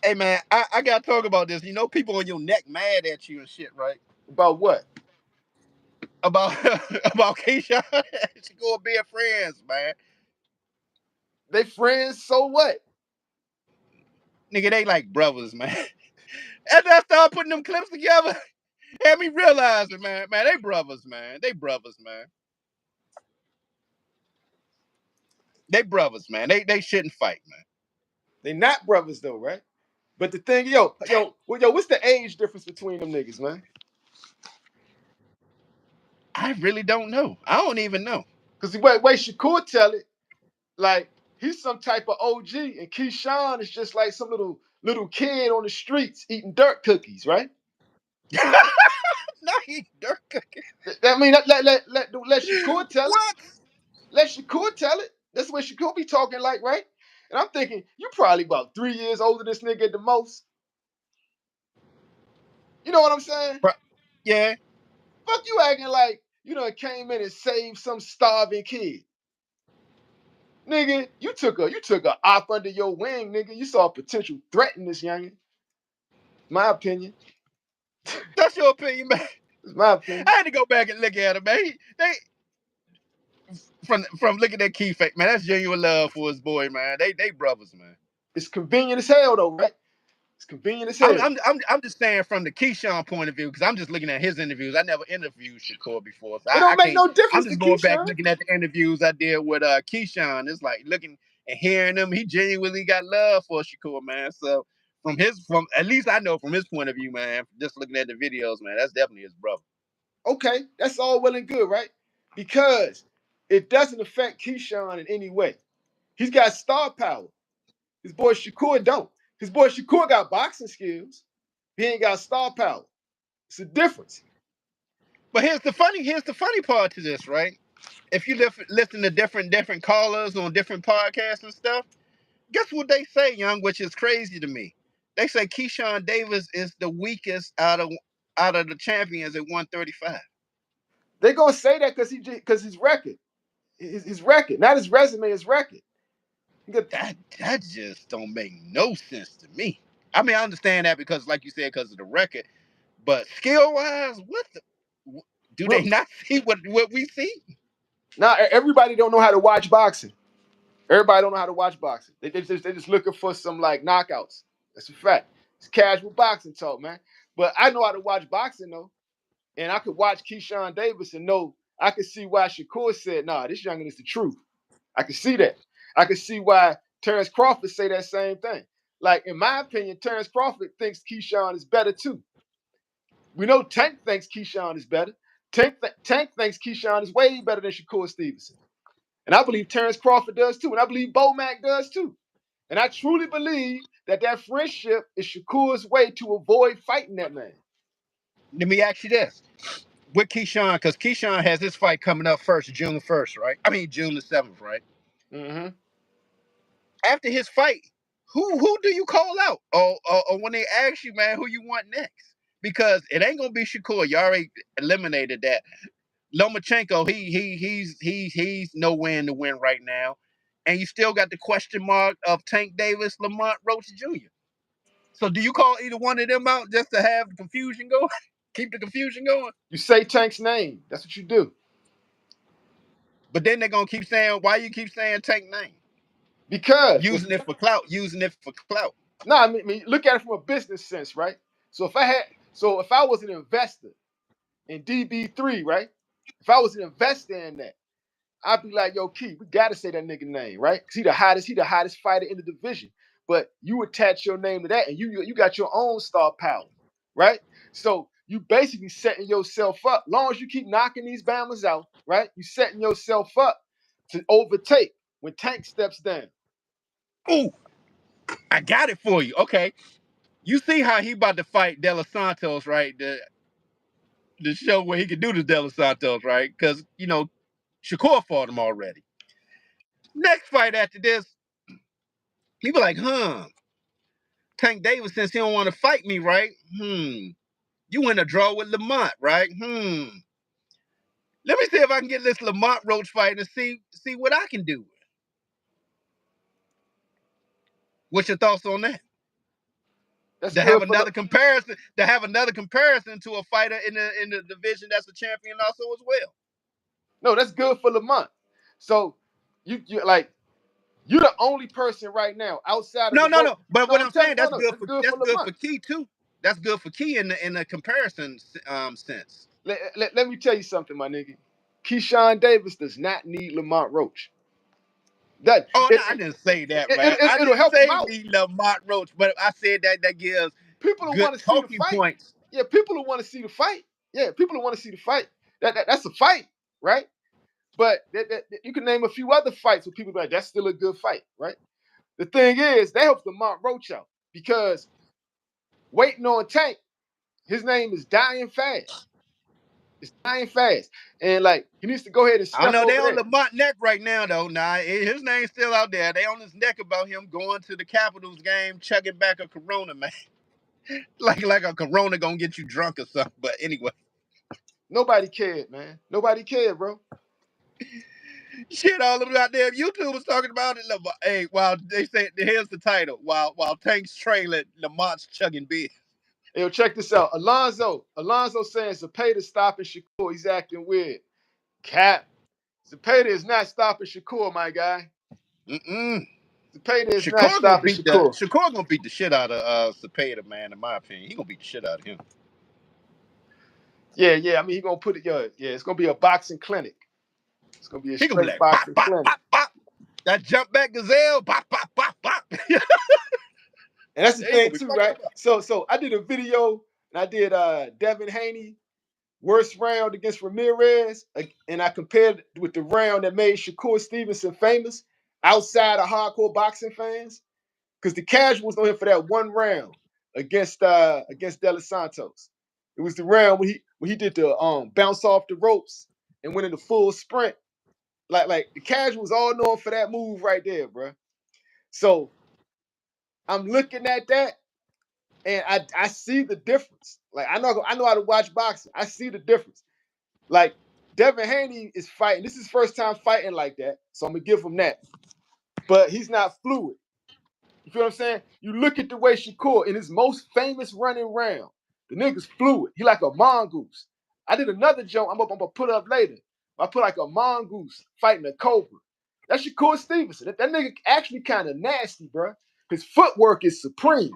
Hey man, I gotta talk about this. You know, people on your neck mad at you and shit, right? About what? About about Keyshawn Shakur being friends, man. They friends, so what? Nigga, they like brothers, man. After I started putting them clips together, had me realize it, man. Man, they brothers, man. They brothers, man. They brothers, man. They shouldn't fight, man. They not brothers though, right? But the thing, what's the age difference between them niggas, man? I really don't know. I don't even know. Because the way Shakur tell it, like he's some type of OG, and Keyshawn is just like some little kid on the streets eating dirt cookies, right? No, he dirt cooking. I mean, let Shakur tell it. What? Let Shakur tell it. That's what Shakur be talking like, right? And I'm thinking, you probably about 3 years older than this nigga at the most. You know what I'm saying? Yeah. Fuck you acting like you know it came in and saved some starving kid. Nigga, you took a op under your wing, nigga. You saw a potential threat in this youngin. My opinion. That's your opinion, man. It's my opinion. I had to go back and look at him, man. They from looking at Key fake, man. That's genuine love for his boy, man. They brothers, man. It's convenient as hell though, right? It's convenient as hell. I'm just saying from the Keyshawn point of view, because I'm just looking at his interviews. I never interviewed Shakur before, so It I don't make can't. no difference I'm to just going back Keyshawn. looking at the interviews I did with Keyshawn. It's like looking and hearing him. He genuinely got love for Shakur, man. So from at least I know from his point of view, man. Just looking at the videos, man, that's definitely his brother. Okay, that's all well and good, right? Because it doesn't affect Keyshawn in any way. He's got star power. His boy Shakur don't. His boy Shakur got boxing skills. He ain't got star power. It's a difference. But here's the funny part to this, right? If you listen to different callers on different podcasts and stuff, guess what they say, young, which is crazy to me. They say Keyshawn Davis is the weakest out of the champions at 135. They gonna say that because his record, his record, not his resume, his record. That just don't make no sense to me. I mean, I understand that because, like you said, because of the record, but skill wise, do they not see what we see? Now everybody don't know how to watch boxing. Everybody don't know how to watch boxing. They just looking for some like knockouts. That's a fact. It's casual boxing talk, man. But I know how to watch boxing though, and I could watch Keyshawn Davis and know I could see why Shakur said, "Nah, this youngin is the truth." I could see that. I could see why Terence Crawford say that same thing. Like in my opinion, Terence Crawford thinks Keyshawn is better too. We know Tank thinks Keyshawn is better. Tank thinks Keyshawn is way better than Shakur Stevenson. And I believe Terence Crawford does too. And I believe Bo Mack does too. And I truly believe that friendship is Shakur's way to avoid fighting that man. Let me ask you this. With Keyshawn, because Keyshawn has his fight coming up first, June 1st, right? I mean, June the 7th, right? Mm-hmm. After his fight, who do you call out? Or when they ask you, man, who you want next? Because it ain't gonna be Shakur. You already eliminated that. Lomachenko, he's nowhere in the win right now, and you still got the question mark of Tank Davis, Lamont Roach Jr. So do you call either one of them out just to have the confusion going? Keep the confusion going? You say Tank's name. That's what you do. But then they're gonna keep saying, why you keep saying Tank name? Because Using it for clout. no, I mean, look at it from a business sense, right? So if I was an investor in DB3, right? If I was an investor in that, I'd be like, yo, Key, we gotta say that nigga name, right? Because he the hottest fighter in the division. But you attach your name to that, and you got your own star power, right? So you basically setting yourself up. Long as you keep knocking these Bammers out, right? You setting yourself up to overtake when Tank steps down. Ooh, I got it for you. Okay. You see how he about to fight De Los Santos, right? The show where he could do the De Los Santos, right? Because, Shakur fought him already. Next fight after this, he be like, Tank Davis, since he don't want to fight me, right? You win a draw with Lamont, right? Let me see if I can get this Lamont Roach fight and see what I can do. What's your thoughts on that? That's To have good for the another comparison, to a fighter in the division that's a champion also as well. no, that's good for Lamont. So you like you're the only person right now outside of the rope. No. But No, what I'm I'm telling saying, you, no, that's good for that's good for Lamont. Key too. That's good for Key in the comparison sense. Let me tell you something, my nigga. Keyshawn Davis does not need Lamont Roach. That Oh no, I didn't say that, man. I it'll didn't help him say out. need Lamont Roach, but I said that gives People will good want to see the talking fight. points. Yeah, people will want to see the fight. Yeah, people will want to see the fight. That's a fight, right? But you can name a few other fights where people be like, that's still a good fight, right? The thing is, that helps Lamont Roach out because waiting on Tank, his name is dying fast. It's dying fast. And like he needs to go ahead and I don't step know. They over on there. Lamont neck right now though. Nah, his name's still out there. They on his neck about him going to the Capitals game, chugging back a Corona, man. like a Corona gonna get you drunk or something. But anyway, Nobody cared, man. Nobody cared, bro. shit, all of them out there. YouTube was talking about it. Hey, while they say here's the title. While Tank's trailing, Lamont's chugging beer. Hey, yo, check this out. Alonzo saying Zepeda stopping Shakur. He's acting weird. Cap. Zepeda is not stopping Shakur, my guy. Zepeda is not stopping Shakur. Shakur gonna beat the shit out of Zepeda, man. In my opinion, he gonna beat the shit out of him. Yeah. I mean, he gonna put it. Yeah, it's gonna be a boxing clinic. It's gonna be a He gonna be straight like pop boxing pop clinic. pop pop. That jump back gazelle, pop pop pop pop. And that's the thing too, right? So I did a video and I did Devin Haney worst round against Ramirez, and I compared it with the round that made Shakur Stevenson famous outside of hardcore boxing fans, because the casuals know him for that one round against De Los Santos. It was the round when he did the bounce off the ropes and went in the full sprint. Like the casuals all know him for that move right there, bro. So I'm looking at that and I see the difference. Like I know how to watch boxing. I see the difference. Like Devin Haney is fighting. This is his first time fighting like that, so I'm gonna give him that. But he's not fluid. You feel what I'm saying? You look at the way Shakur in his most famous running round. The nigga's fluid. He like a mongoose. I did another joke I'm gonna put up later. I put like a mongoose fighting a cobra. That's Shakur Stevenson. That nigga actually kind of nasty, bro. His footwork is supreme.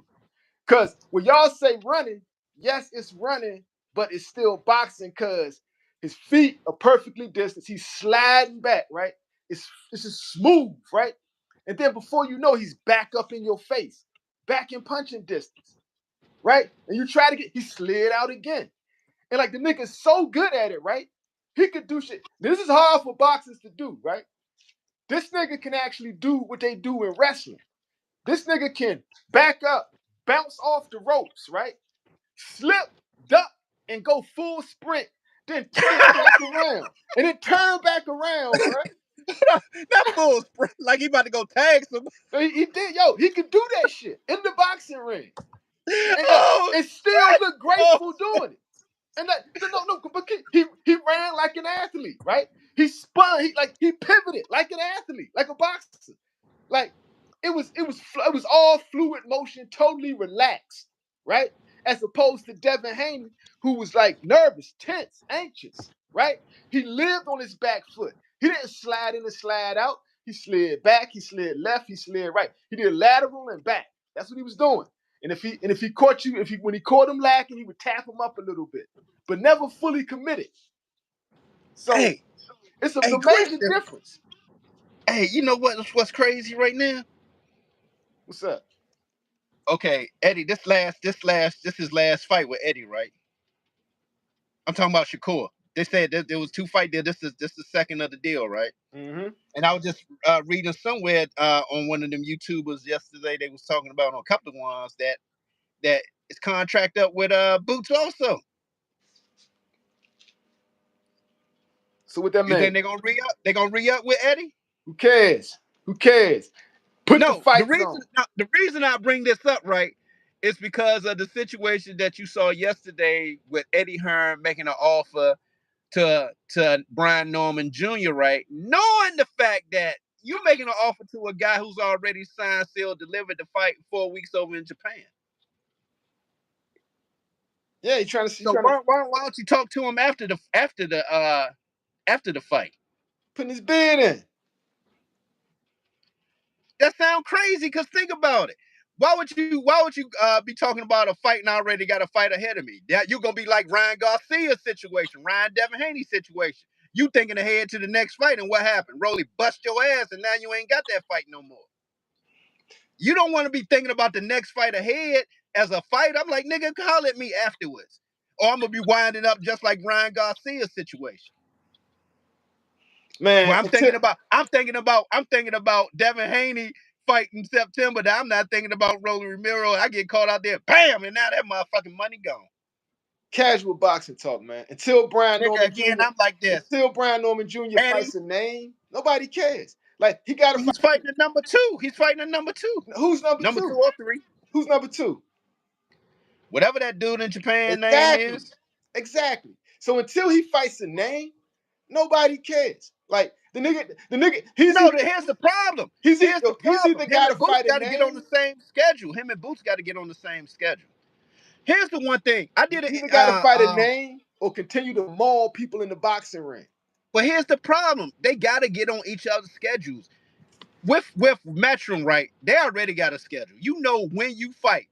Because when y'all say running, yes, it's running, but it's still boxing because his feet are perfectly distanced. He's sliding back, right? It's just smooth, right? And then before you know, he's back up in your face, back in punching distance, right? And you try to he slid out again. And like the nigga's so good at it, right? He could do shit. This is hard for boxers to do, right? This nigga can actually do what they do in wrestling. This nigga can back up, bounce off the ropes, right? Slip, duck, and go full sprint, then turn back around. And then turn back around, bro. That fool's like he about to go tag somebody. He did, he could do that shit in the boxing ring. Oh, And still look oh. graceful doing it. And that no, but he ran like an athlete, right? He spun, he pivoted like an athlete, like a boxer. Like it was all fluid motion, totally relaxed, right? As opposed to Devin Haney, who was like nervous, tense, anxious, right? He lived on his back foot. He didn't slide in and slide out. He slid back, he slid left, he slid right. He did lateral and back. That's what he was doing. And if he caught you, when he caught him lacking, he would tap him up a little bit, but never fully committed. So it's a major Christian, difference. Hey, you know what's crazy right now? What's up? Okay, Eddie, this is his last fight with Eddie, right? I'm talking about Shakur. They said that there was 2 fight there. This is the second of the deal, right? Mm-hmm. And I was just reading somewhere on one of them YouTubers yesterday. They was talking about on a couple of ones that is contract up with Boots also. So what that You think mean? they're gonna re-up? They're gonna re-up with Eddie? Who cares? Who cares? Put the No, the fights reason on. the reason I bring this up, right, is because of the situation that you saw yesterday with Eddie Hearn making an offer to Brian Norman Jr., right? Knowing the fact that you're making an offer to a guy who's already signed, sealed, delivered to fight 4 weeks over in Japan. Yeah, he's trying to. So why don't you talk to him after the fight? Putting his bid in. That sounds crazy because think about it. Why would you be talking about a fight and I already got a fight ahead of me? That you're gonna be like Ryan Garcia's situation, Ryan Devin Haney situation. You thinking ahead to the next fight, and what happened? Rolly bust your ass, and now you ain't got that fight no more. You don't want to be thinking about the next fight ahead as a fight. I'm like, nigga, holler at me afterwards, or I'm gonna be winding up just like Ryan Garcia's situation. Man, Well, I'm thinking about Devin Haney fighting September. That I'm not thinking about Rolly Romero. I get caught out there, bam, and now that motherfucking money gone. Casual boxing talk, man. Until Brian Nigga, Norman again, Jr. I'm like this. Until Brian Norman Jr. Eddie, fights a name, nobody cares. Like he got to fight. he's fighting a number 2. He's fighting a number 2. Who's number Number 2 two? or 3. Who's number 2? Whatever that dude in Japan name Exactly. is. Exactly. So until he fights a name, nobody cares. Like the nigga, he's No, either here's the problem. he's Here's the problem. either Him got to and Boots fight a got to get on name. the same schedule. Him and Boots got to get on the same schedule. Here's the one thing. I did it. Either got to fight a name or continue to maul people in the boxing ring. But here's the problem. They got to get on each other's schedules. With Matchroom, right? They already got a schedule. You know when you fight.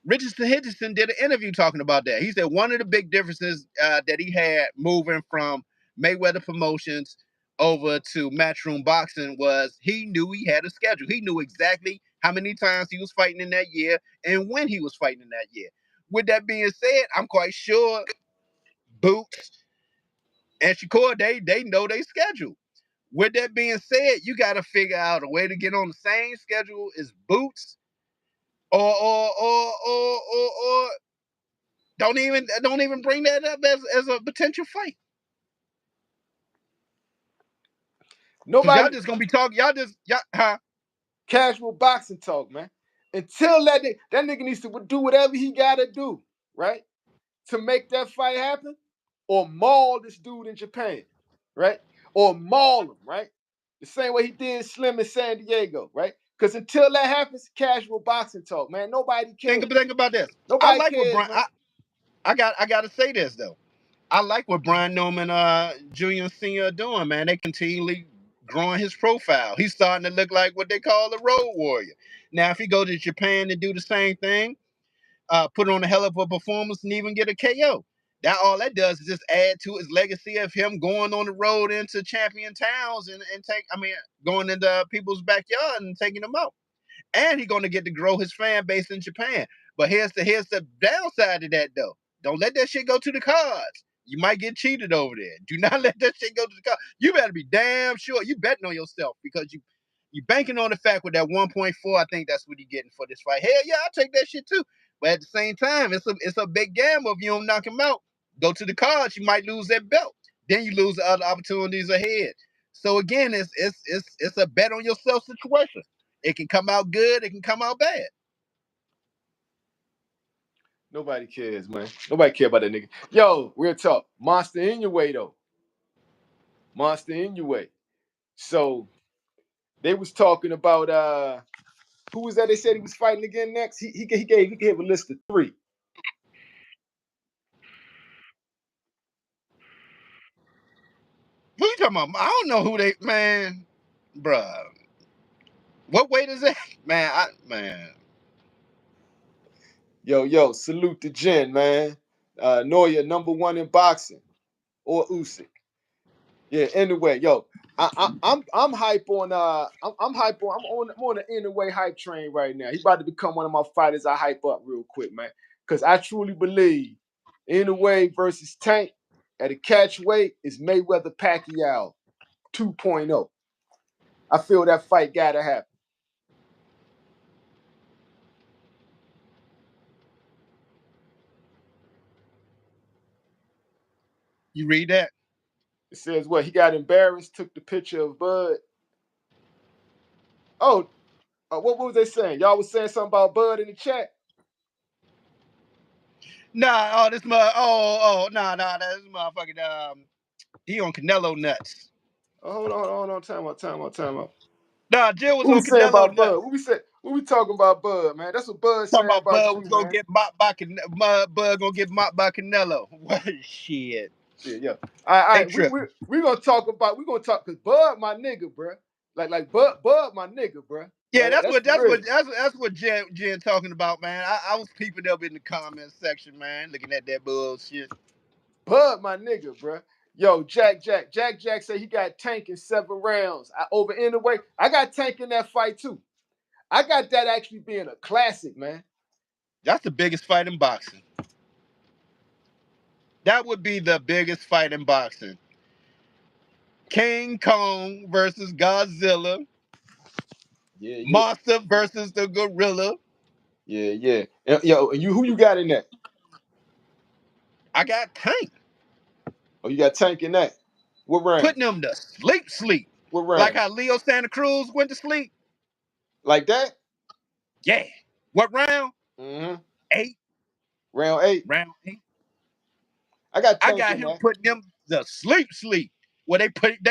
Richardson Henderson did an interview talking about that. He said one of the big differences that he had moving from Mayweather Promotions over to Matchroom Boxing was he knew he had a schedule. He knew exactly how many times he was fighting in that year and when he was fighting in that year. With that being said, I'm quite sure Boots and Shakur, they know their schedule. With that being said, you got to figure out a way to get on the same schedule as Boots, or don't even bring that up as a potential fight. Nobody. Y'all just gonna be talking. Casual boxing talk, man. Until that nigga needs to do whatever he gotta do, right, to make that fight happen, or maul this dude in Japan, right, or maul him, right, the same way he did Slim in San Diego, right? Because until that happens, casual boxing talk, man. Nobody cares. Think about this. Nobody cares, Brian. man. I got to say this though. I like what Brian Norman Jr. and Senior are doing, man. They continually growing his profile. He's starting to look like what they call a road warrior. Now, if he go to Japan and do the same thing, put on a hell of a performance and even get a KO. That all that does is just add to his legacy of him going on the road into champion towns and going into people's backyard and taking them out. And he's gonna get to grow his fan base in Japan. But here's the downside of that though. Don't let that shit go to the cards. You might get cheated over there. Do not let that shit go to the cards. You better be damn sure you betting on yourself because you banking on the fact with that 1.4. I think that's what you're getting for this fight. Hell yeah, I'll take that shit too. But at the same time, it's a big gamble if you don't knock him out. Go to the cards, you might lose that belt. Then you lose the other opportunities ahead. So again, it's a bet on yourself situation. It can come out good. It can come out bad. Nobody cares, man. Nobody care about that nigga. Yo, real talk. Monster Inoue, though. Monster Inoue. So, they was talking about, who was that they said he was fighting again next? He gave a list of 3. Who you talking about? I don't know who they, man, bruh. What weight is that? Man. Yo, salute to Jen, man. Noya, number 1 in boxing. Or Usyk. Yeah, anyway, yo, I'm hype on I'm on the Inoue hype train right now. He about to become one of my fighters I hype up real quick, man. Because I truly believe Inoue versus Tank at a catch weight is Mayweather Pacquiao 2.0. I feel that fight gotta happen. You read that? It says what he got embarrassed, took the picture of Bud. Oh, what was they saying? Y'all was saying something about Bud in the chat. Nah, oh this nah, this motherfucking he on Canelo nuts. Oh, hold on, time out. Nah, Jill was What we on saying Canelo about nuts. Bud? What we said? What we talking about Bud, man? That's what Bud's Talking saying about about Bud you, was gonna man. get mopped by Bud gonna get mopped by Canelo. What shit? Yeah. All They right. tripping. We gonna talk because Bud my nigga, bro. Like Bud my nigga, bro. Yeah, Like, that's for real. that's what Jen talking about, man. I was peeping up in the comment section, man, looking at that bullshit. Bud my nigga, bro. Yo, Jack said he got Tank in 7 rounds. Over Inoue. I got Tank in that fight too. I got that actually being a classic, man. That's the biggest fight in boxing. That would be the biggest fight in boxing. King Kong versus Godzilla. Yeah. Monster versus the gorilla. Yeah. Yo, who you got in that? I got Tank. Oh, you got Tank in that. What round? Putting them to sleep. What Like round? how Leo Santa Cruz went to sleep. Like that? Yeah. What round? Mm-hmm. 8. Round 8. Round 8. I got I Tank got in him that. putting them to sleep. Where they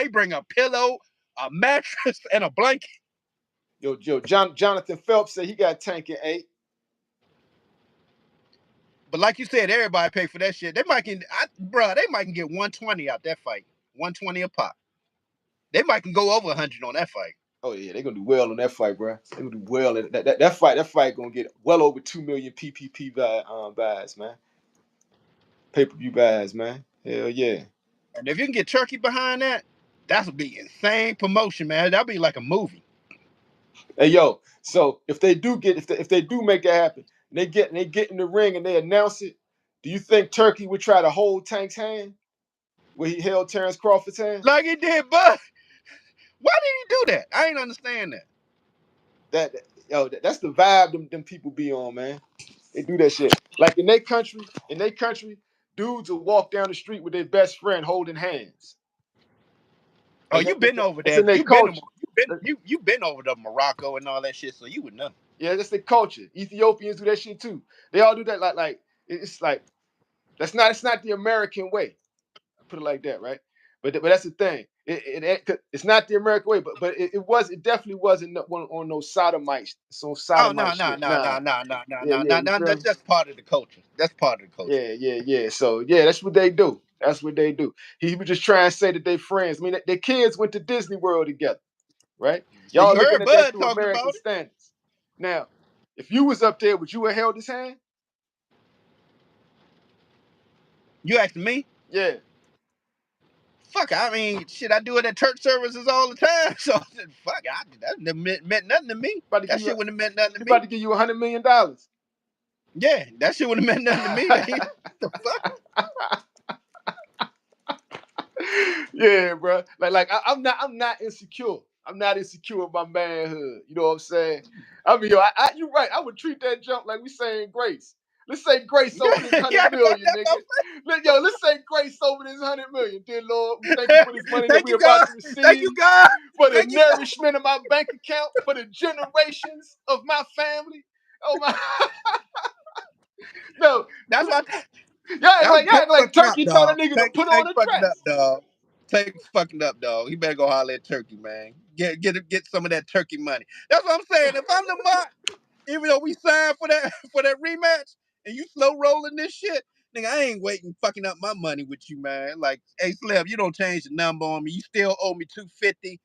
bring a pillow, a mattress, and a blanket. Yo, Jonathan Phelps said he got Tank in 8. But like you said, everybody pay for that shit. They might can, they might can get 120 out that fight. 120 a pop. They might can go over 100 on that fight. Oh yeah, they're gonna do well on that fight, bro. They're gonna do well. That fight gonna get well over 2 million PPP buys, man. Pay-per-view buys, man. Hell yeah. And if you can get Turkey behind that, that'll be insane promotion, man. That'll be like a movie. Hey yo, so if they do make that happen, and they get in the ring and they announce it, do you think Turkey would try to hold Tank's hand where he held Terence Crawford's hand? Like he did, but why did he do that? I ain't understand that. That's the vibe them people be on, man. They do that shit. Like in their country, dudes will walk down the street with their best friend holding hands. Oh, Like you been over that's there. in their culture. You been over to Morocco and all that shit, so you would know. Yeah, that's their culture. Ethiopians do that shit too. They all do that. Like it's like it's not the American way. I put it like that, right? But that's the thing. It's not the American way, but it definitely wasn't on no sodomite Oh no shit. Nah. Yeah. You feel me? That's part of the culture. That's part of the culture. Yeah. So yeah, that's what they do. He was just trying to say that they friends. I mean, their kids went to Disney World together, right? So Y'all you looking heard at that Bud through talking American about it. standards. Now, if you was up there, would you have held his hand? You asking me? Yeah. Fuck, I mean, shit, I do it at church services all the time. So fuck, that meant nothing to me. That shit wouldn't have meant nothing to me. About to give you $100 million. Yeah, that shit wouldn't have meant nothing to me. The fuck? Yeah, bro. I'm not insecure. I'm not insecure of my manhood. You know what I'm saying? I mean, you're right. I would treat that jump like we saying grace. Let's say grace over this 100 million, nigga. Let's say grace over this 100 million. Dear Lord, we thank you for this money that Thank we're you, about God. to receive. Thank you, God. For the Thank you, God. nourishment of my bank account, for the generations of my family. Oh my. No. That's what. Y'all Take like fucking up, Turkey told that dog. nigga to put on Take a fucking up, dress. dog. Take fucking up, dog. You better go holler at Turkey, man. Get some of that Turkey money. That's what I'm saying. If I'm the Mott, even though we signed for that rematch, and you slow rolling this shit, nigga, I ain't waiting fucking up my money with you, man. Like, hey, Slim, you don't change the number on me. You still owe me $250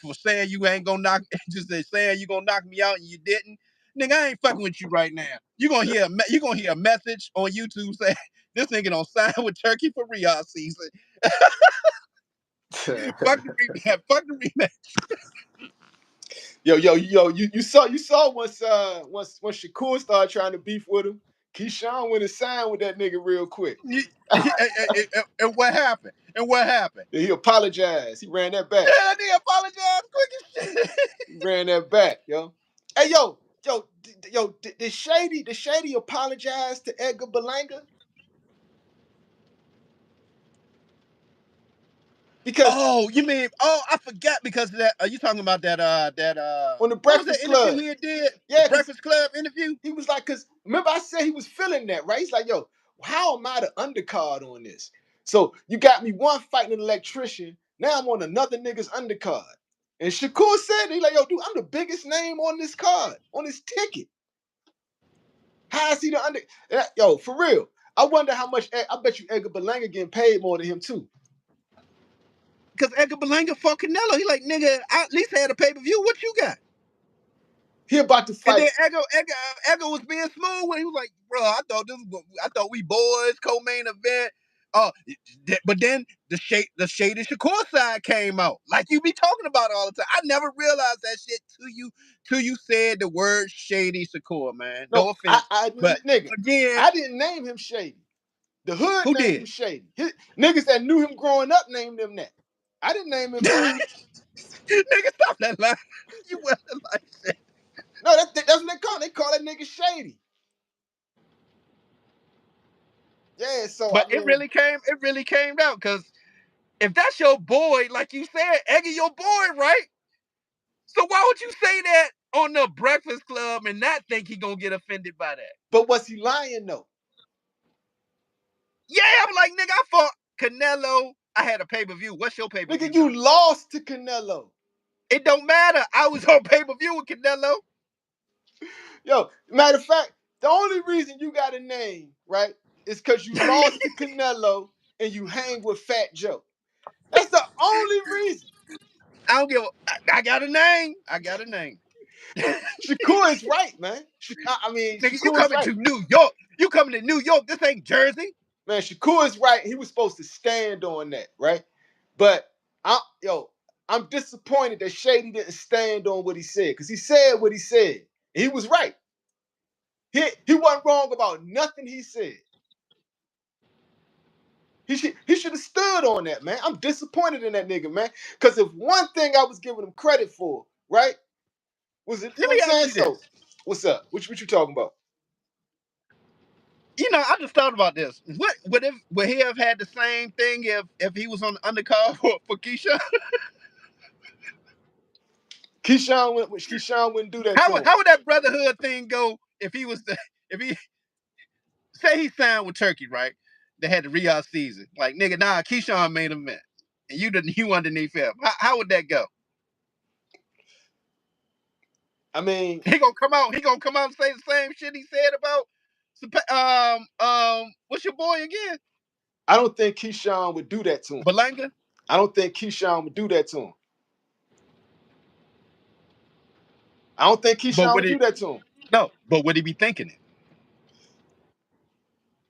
for saying you ain't gonna knock, just saying you gonna knock me out and you didn't. Nigga, I ain't fucking with you right now. You gonna hear a message on YouTube saying this nigga don't sign with Turkey for Riyadh season. Fuck the rematch. Fuck the rematch. Yo, you saw once Shakur started trying to beef with him. Keyshawn went and signed with that nigga real quick. And what happened? And what happened? He apologized. He ran that back. Yeah, they apologized quick as shit. He ran that back, yo. Hey, yo, did Shady apologize to Edgar Berlanga? Because Oh, you mean? Oh, I forgot because of that. Are you talking about that? on the What was that Breakfast interview Club, he did? The yeah, because Breakfast Club interview. he was like, because remember I said he was feeling that, right? He's like, yo, how am I the undercard on this? So you got me one fighting an electrician. Now I'm on another nigga's undercard. And Shakur said, he's like, yo, dude, I'm the biggest name on this card, on this ticket. How is he the under? Yo, for real. I wonder how much. I bet you Edgar Berlanga getting paid more than him too. Because Edgar Berlanga fought Canelo. He like, nigga, I at least had a pay-per-view. What you got? He about to And fight. then Edgar was being smooth when he was like, bro, I thought we boys, co-main event. But then the shady Shakur side came out. Like you be talking about all the time. I never realized that shit till you said the word shady Shakur, man. No No, offense. But nigga, again, I didn't name him Shady. The hood who named him did? Shady. Niggas that knew him growing up named him that. I didn't name him that. Nigga, stop that line. You wasn't like that. No, that's what they call. They call that nigga Shady. Yeah, so I But it mean, really came out because if that's your boy, like you said, Eggy your boy, right? So why would you say that on the Breakfast Club and not think he gonna get offended by that? but was he lying though? Yeah, I'm like, nigga, I fought Canelo. I had a pay-per-view. What's your pay-per-view? Nigga, you lost to Canelo. It don't matter. I was on pay-per-view with Canelo. Yo, matter of fact, the only reason you got a name, right, is because you lost to Canelo and you hang with Fat Joe. That's the only reason. I don't give I got a name. I got a name. Shakur is right, man. I mean, Nigga, you Shakur is coming right. to New York. You coming to New York. This ain't Jersey. Man, Shakur is right. He was supposed to stand on that, right? But I'm disappointed that Shady didn't stand on what he said because he said what he said. He was right. He wasn't wrong about nothing he said. He should have stood on that, man. I'm disappointed in that nigga, man. Because if one thing I was giving him credit for, right, was it, you Let know me what I'm ask saying? you So, this. what's up? What you talking about? You know, I just thought about this. What would he have had the same thing if he was on the undercard for Keyshawn? Keyshawn wouldn't do that to him. How would that brotherhood thing go if he was if he say he signed with Turkey, right? They had the Riyadh season. Like, nigga, nah, Keyshawn made a event. And you underneath him. How would that go? I mean, He gonna come out and say the same shit he said about what's your boy again? I don't think Keyshawn would do that to him. Berlanga? I don't think Keyshawn would do that to him. I don't think But Keyshawn would would he do that to him. no, but would he be thinking it?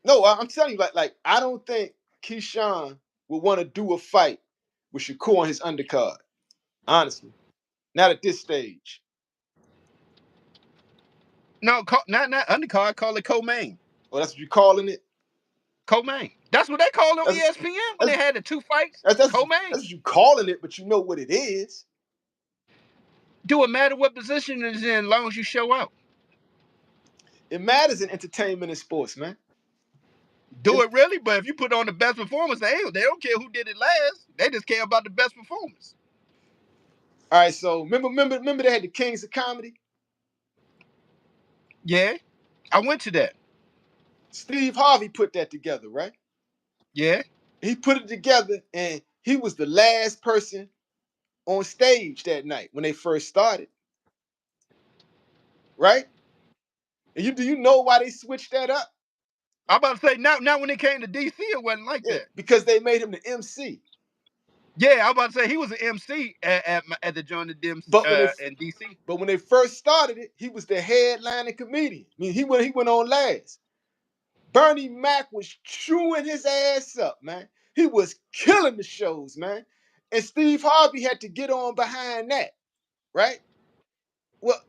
No, I'm telling you, like I don't think Keyshawn would want to do a fight with Shakur on his undercard. Honestly, not at this stage. No, not undercard, call it co-main. Oh, that's what you're calling it. Co-main. That's what they called on That's ESPN when that's they had the two fights. that's, that's, Co-main. that's what you calling it, but you know what it is. Do it matter what position it is in, as long as you show up. It matters in entertainment and sports, man. Do it really, but if you put on the best performance, they don't care who did it last. They just care about the best performance. All right, so remember they had the Kings of Comedy. Yeah, I went to that. Steve Harvey put that together, right? Yeah, He put it together, and he was the last person on stage that night when they first started, right? And do you know why they switched that up? I'm about to say now when it came to DC, it wasn't like Yeah, that. because they made him the MC. Yeah, I'm about to say he was an MC at the joint in But when they DC. but when they first started it, he was the headlining comedian. I mean, he went on last. Bernie Mac was chewing his ass up, man. He was killing the shows, man. And Steve Harvey had to get on behind that, right?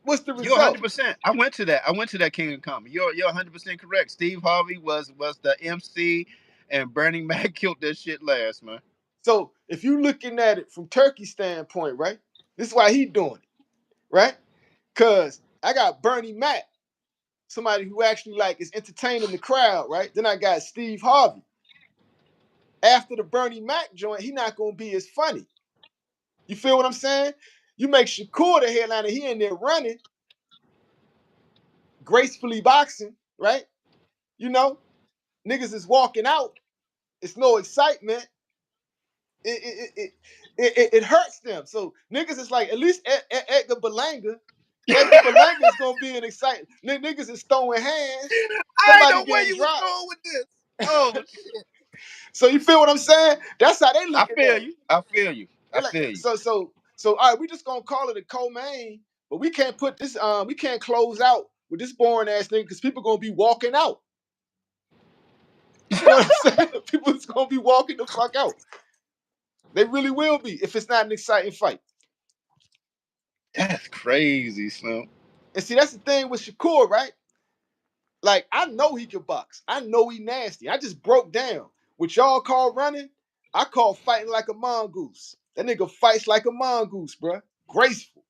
What's the You're result? 100%. I went to that. I went to that King of Comedy. You're 100% correct. Steve Harvey was the MC, and Bernie Mac killed that shit last, man. So if you looking at it from Turkey standpoint, right? This is why he doing it, right? Cause I got Bernie Mac, somebody who actually like is entertaining the crowd, right? Then I got Steve Harvey. After the Bernie Mac joint, he not gonna be as funny. You feel what I'm saying? You make Shakur the headliner, he in there running, gracefully boxing, right? You know, niggas is walking out. It's no excitement. It hurts them. So niggas is like, at least Edgar Berlanga. Edgar Berlanga is gonna be an excitement. Niggas is throwing hands. I ain't Somebody know where getting you was dropped. going with this. Oh shit! So you feel what I'm saying? That's how they I looking feel at it. you. I feel you. I They're like, feel you. so all right, we just gonna call it a co-main, but we can't put this we can't close out with this boring ass thing because people gonna be walking out. You feel what I'm saying? People's gonna be walking the fuck out. They really will be if it's not an exciting fight. That's crazy, Slim. And see, that's the thing with Shakur, right? Like, I know he can box. I know he nasty. I just broke down. What y'all call running, I call fighting like a mongoose. That nigga fights like a mongoose, bruh. Graceful.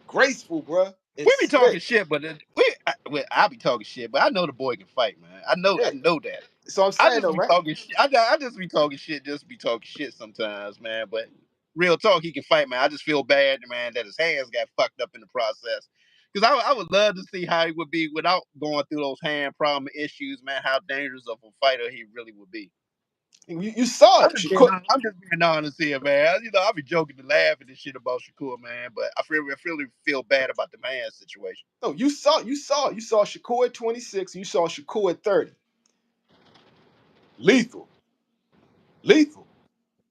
Graceful, bruh. And We be talking slick. shit, but I be talking shit, but I know the boy can fight, man. I Yeah. know that. So I'm I saying just though, be right? talking shit. I just be talking shit, just be talking shit sometimes, man. But real talk, he can fight, man. I just feel bad, man, that his hands got fucked up in the process. Because I would love to see how he would be without going through those hand problem issues, man. How dangerous of a fighter he really would be. You saw it. Shakur, I'm just being honest here, man. You know, I be joking and laughing and shit about Shakur, man, but I really feel bad about the man's situation. no, you saw Shakur at 26, you saw Shakur at 30. Lethal. Lethal.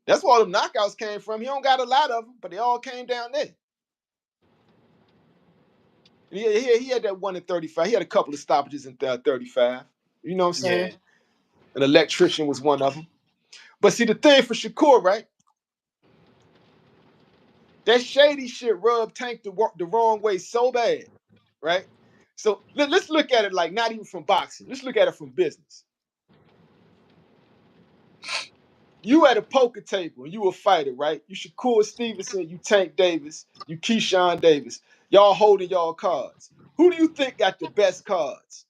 That's where all them knockouts came from. He don't got a lot of them, but they all came down there. He had that one in 35. He had a couple of stoppages in 35. You know what I'm Yeah, saying? An electrician was one of them. But see, the thing for Shakur, right? That shady shit rubbed Tank the wrong way so bad, right? So let's look at it like not even from boxing. Let's look at it from business. You at a poker table and you a fighter, right? You Shakur Stevenson, you Tank Davis, you Keyshawn Davis. Y'all holding y'all cards. Who do you think got the best cards?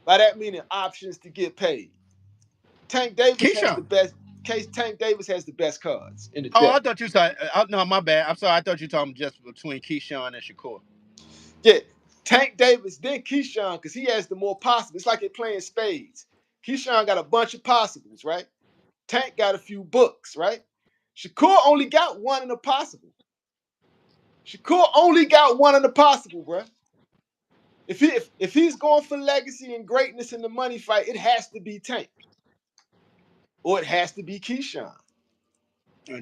By that meaning options to get paid. Tank Davis has the Keyshawn. best. Case Tank Davis has the best cards in the Oh, deck. I thought you said. No, my bad. I'm sorry. I thought you were talking just between Keyshawn and Shakur. Yeah, Tank Davis, then Keyshawn, because he has the more possible. It's like they're playing spades. Keyshawn got a bunch of possibles, right? Tank got a few books, right? Shakur only got one in the possible. Shakur only got one in the possible, bro. If he's going for legacy and greatness in the money fight, it has to be Tank. Or it has to be Keyshawn.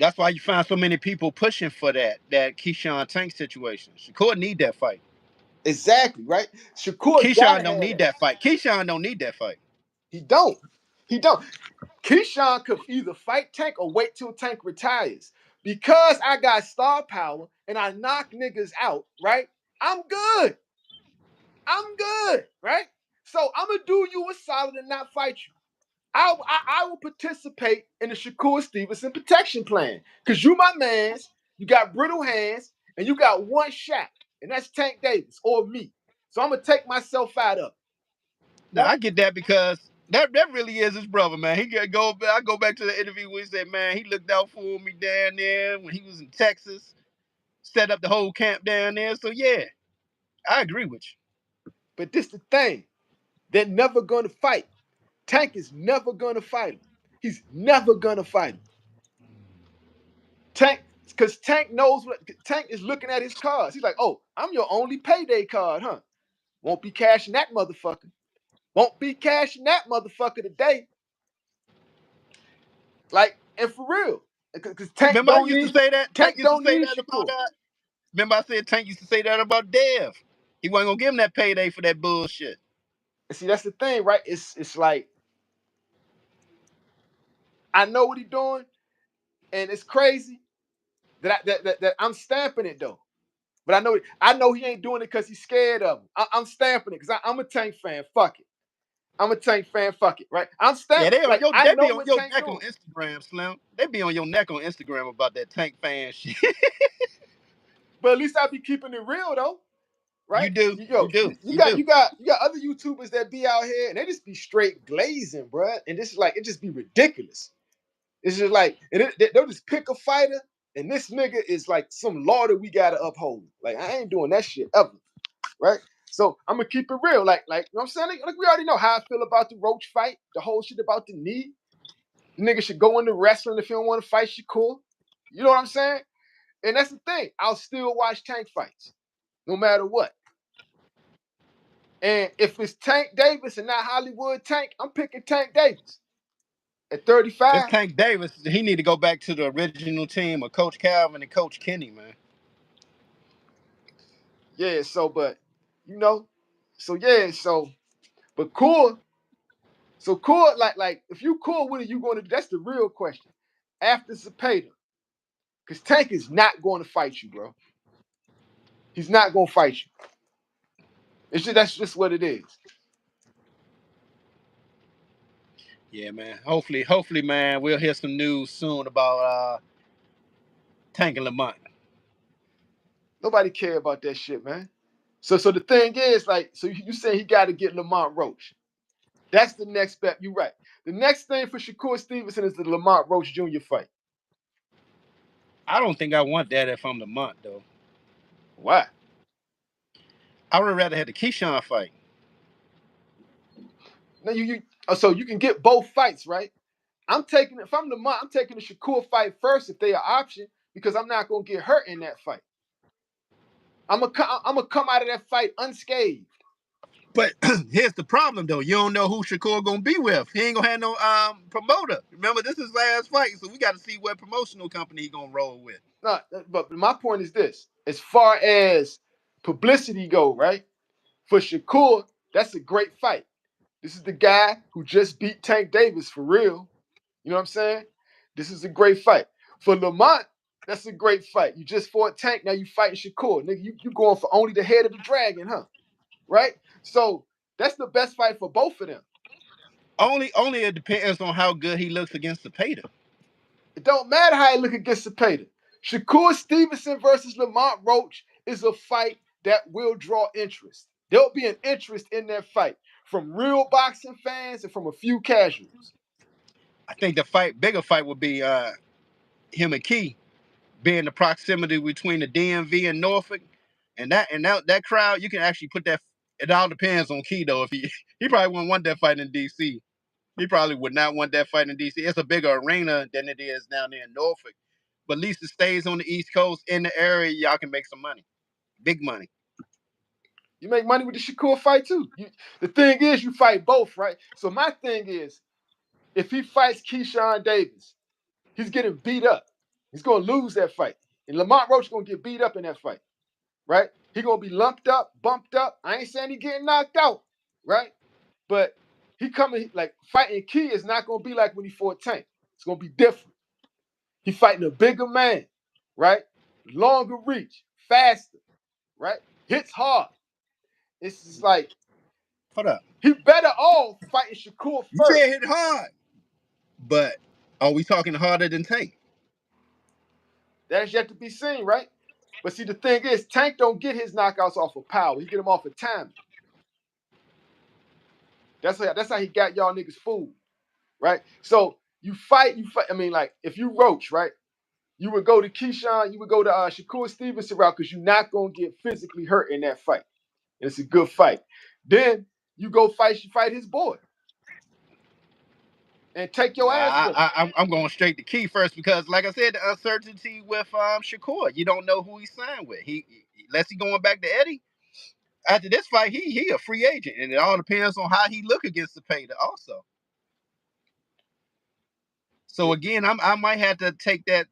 That's why you find so many people pushing for that Keyshawn Tank situation. Shakur need that fight. Exactly, right? Shakur gotta Keyshawn don't have need that. that fight. Keyshawn don't need that fight. He don't. He don't. Keyshawn could either fight Tank or wait till Tank retires. Because I got star power and I knock niggas out, right? I'm good. I'm good, right? So I'm gonna do you a solid and not fight you. I will participate in the Shakur Stevenson protection plan because you my man's. You got brittle hands and you got one shot, and that's Tank Davis or me. So I'm gonna take myself out of it. Now Now, I get that because that really is his brother, man. He got go. I go back to the interview where he said, man, he looked out for me down there when he was in Texas, set up the whole camp down there. So yeah, I agree with you. but this the thing. They're never gonna fight. Tank is never gonna fight him. He's never gonna fight him. Tank, because Tank knows what Tank is looking at his cards. He's like, oh, I'm your only payday card, huh? Won't be cashing that motherfucker. Won't be cashing that motherfucker today. Like, and for real. Because Tank Remember I don't used to need say that. Tank Tank used to don't say need that about Shakur. that. Remember I said Tank used to say that about Dev. He wasn't gonna give him that payday for that bullshit. And see, that's the thing, right? It's like I know what he's doing, and it's crazy that I'm stamping it though. But I know he ain't doing it because he's scared of him. I'm stamping it because I'm a Tank fan. Fuck it. I'm a Tank fan. Fuck it. Right? I'm Yeah, stamping. Like I they know be on what your Tank neck on doing. Instagram, Slim. They be on your neck on Instagram about that Tank fan shit. But at least I be keeping it real though. You Right? do, you do, You you got do. you got you got other YouTubers that be out here and they just be straight glazing, bruh. And this is like it just be ridiculous. It's just like and they'll just pick a fighter, and this nigga is like some law that we gotta uphold. Like I ain't doing that shit ever, right? So I'm gonna keep it real. Like you know what I'm saying? Like we already know how I feel about the Roach fight, the whole shit about the knee. The nigga should go into wrestling if he don't want to fight Shakur. You know what I'm saying? And that's the thing. I'll still watch Tank fights, no matter what. And if it's Tank Davis and not Hollywood Tank, I'm picking Tank Davis at This 35. Tank Davis, he need to go back to the original team of Coach Calvin and Coach Kenny, man. Yeah, so but you know, so yeah, so but cool. So cool, like if you cool with it, you going to that's the real question. After Zepeda, because Tank is not going to fight you, bro. He's not going to fight you. It's just that's just what it is. Yeah, man. Hopefully, man, we'll hear some news soon about Tank and Lamont. Nobody care about that shit, man. So the thing is, like, so you say he got to get Lamont Roach. That's the next step. You're right. The next thing for Shakur Stevenson is the Lamont Roach Jr. fight. I don't think I want that if I'm Lamont, though. Why? I would rather have the Keyshawn fight. No, so you can get both fights, right? I'm taking if I'm Lamont, I'm taking the Shakur fight first if they are option because I'm not gonna get hurt in that fight. I'm gonna come out of that fight unscathed. But here's the problem, though. You don't know who Shakur gonna be with. He ain't gonna have no promoter. Remember, this is last fight, so we got to see what promotional company he gonna roll with. No, but my point is this: as far as publicity go, right? For Shakur, that's a great fight. This is the guy who just beat Tank Davis for real. You know what I'm saying? This is a great fight. For Lamont, that's a great fight. You just fought Tank, now you fighting Shakur. Nigga, you going for only the head of the dragon, huh? Right? So that's the best fight for both of them. Only it depends on how good he looks against the Pater. It don't matter how he look against Zepeda. Shakur Stevenson versus Lamont Roach is a fight that will draw interest. There'll be an interest in that fight from real boxing fans and from a few casuals. I think the bigger fight would be him and Key, being the proximity between the DMV and Norfolk, and that crowd. You can actually put that. It all depends on Key though. If he probably wouldn't want that fight in DC. He probably would not want that fight in DC. It's a bigger arena than it is down there in Norfolk. But at least it stays on the East Coast in the area. Y'all can make some money, big money. You make money with the Shakur fight too. The thing is, you fight both, right? So my thing is, if he fights Keyshawn Davis, he's getting beat up. He's gonna lose that fight, and Lamont Roach is gonna get beat up in that fight, right? He's gonna be lumped up, bumped up. I ain't saying he getting knocked out, right? But he coming like fighting Key is not gonna be like when he fought Tank. It's gonna be different. He fighting a bigger man, right? Longer reach, faster, right? Hits hard. It's just like Hold up. he better off fighting Shakur You said first. hit hard, but are we talking harder than Tank? That's yet to be seen, right? But see, the thing is, Tank don't get his knockouts off of power. He get them off of timing. That's how he got y'all niggas fooled, right? So you fight. I mean, like if you Roach, right? You would go to Keyshawn. You would go to Shakur Stevenson route because you're not gonna get physically hurt in that fight. And it's a good fight. Then you go fight his boy, and take your Nah, ass with him. I'm going straight to Key first because, like I said, the uncertainty with Shakur, you don't know who he signed with. Unless he going back to Eddie after this fight, he a free agent, and it all depends on how he look against the Pater also. So Yeah. again, I might have to take that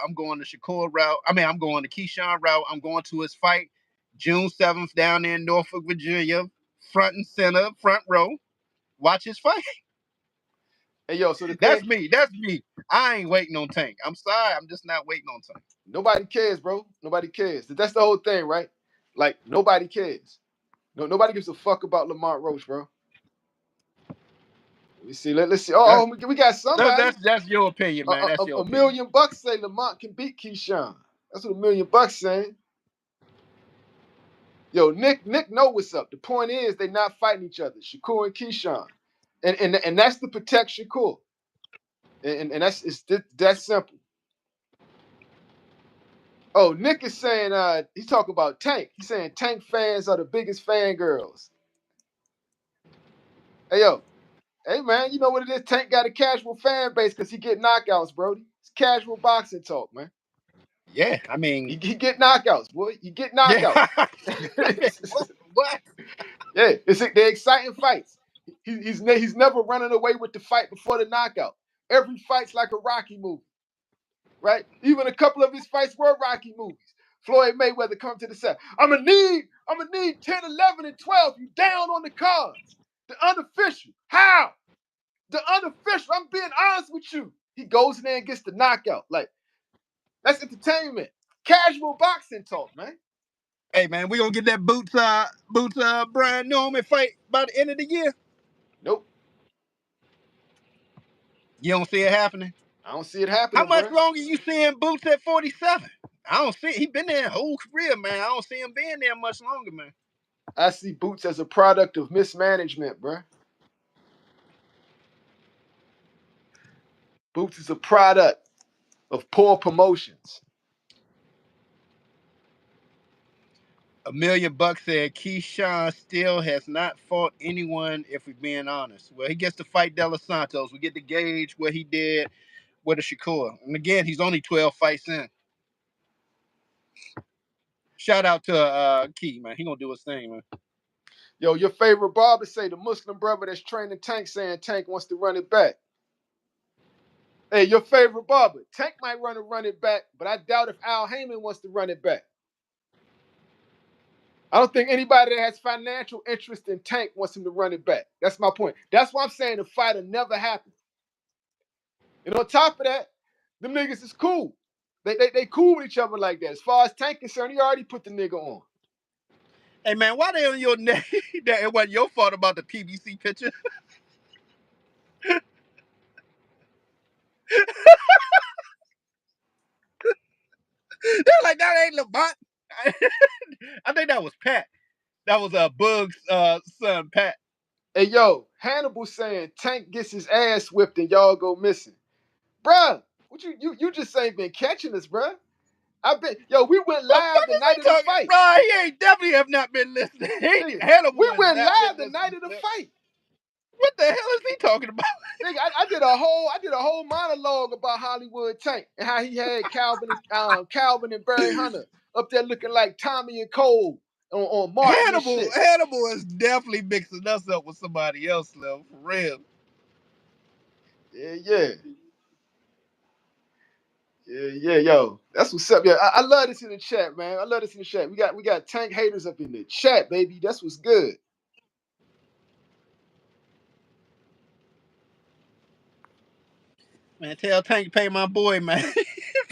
I'm going the Shakur route. I mean, I'm going the Keyshawn route. I'm going to his fight June 7th down there in Norfolk, Virginia, front and center, front row. Watch his fight. Hey, yo, so the That's thing, me. That's me. I ain't waiting on Tank. I'm sorry. I'm just not waiting on Tank. nobody cares, bro. Nobody cares. That's the whole thing, right? Like, nobody cares. No, nobody gives a fuck about Lamont Roach, bro. Let me see. Let's see. That's We got somebody. that's your opinion, man. That's your A opinion. $1,000,000 say Lamont can beat Keyshawn. That's what $1,000,000 saying. Yo, Nick know what's up. The point is they not fighting each other. Shakur and Keyshawn, and that's to protect Shakur, and that's simple. Oh, Nick is saying he's talking about Tank. He's saying Tank fans are the biggest fangirls. Hey yo, hey man, you know what it is? Tank got a casual fan base because he get knockouts, Brody. It's casual boxing talk, man. Yeah, I mean, He get knockouts, boy. You get knockouts. yeah. What? Yeah, they're exciting fights. He's never running away with the fight before the knockout. Every fight's like a Rocky movie, right? Even a couple of his fights were Rocky movies. Floyd Mayweather come to the set. I'm gonna need 10, 11, and 12. You down on the cards. The unofficial. How? The unofficial. I'm being honest with you. He goes in there and gets the knockout. Like, that's entertainment. Casual boxing talk, man. Hey man, we gonna get that boots Brian Norman fight by the end of the year. Nope. You don't see it happening. I don't see it How happening, much bro. longer you seeing Boots at 47? I don't see. He been there a whole career, man. I don't see him being there much longer, man. I see Boots as a product of mismanagement, bro. Boots is a product of poor promotions. $1,000,000 said Keyshawn still has not fought anyone, if we're being honest. Well, he gets to fight De Los Santos. We get to gauge what he did with a Shakur. And again, he's only 12 fights in. Shout out to Key, man. He gonna do his thing, man. Yo, your favorite barber say the Muslim brother that's training Tank saying Tank wants to run it back. Hey, your favorite barber. Tank might run it back, but I doubt if Al Heyman wants to run it back. I don't think anybody that has financial interest in Tank wants him to run it back. That's my point. That's why I'm saying the fight will never happen. And on top of that, them niggas is cool. They cool with each other like that. As far as Tank concerned, he already put the nigga on. Hey man, why they on your neck? That it wasn't your fault about the PBC picture. They're like, that ain't Lamont. I think that was Pat. That was Bug's son, Pat. Hey yo, Hannibal saying Tank gets his ass whipped and y'all go missing. Bruh, what you just ain't been catching us, bruh. We went The live fuck the is night he of the talking? fight. Bro, he ain't definitely have not been listening. Nigga, Hannibal we has went not been live the night listening. of the fight. What the hell is he talking about? Nigga, I did a whole monologue about Hollywood Tank and how he had Calvin and Barry Hunter up there looking like Tommy and Cole on Martin and shit. Hannibal is definitely mixing us up with somebody else, though, for real. Yeah. Yeah, yo. That's what's up. Yeah, I love this in the chat, man. I love this in the chat. We got Tank haters up in the chat, baby. That's what's good. Man, tell Tank to pay my boy, man.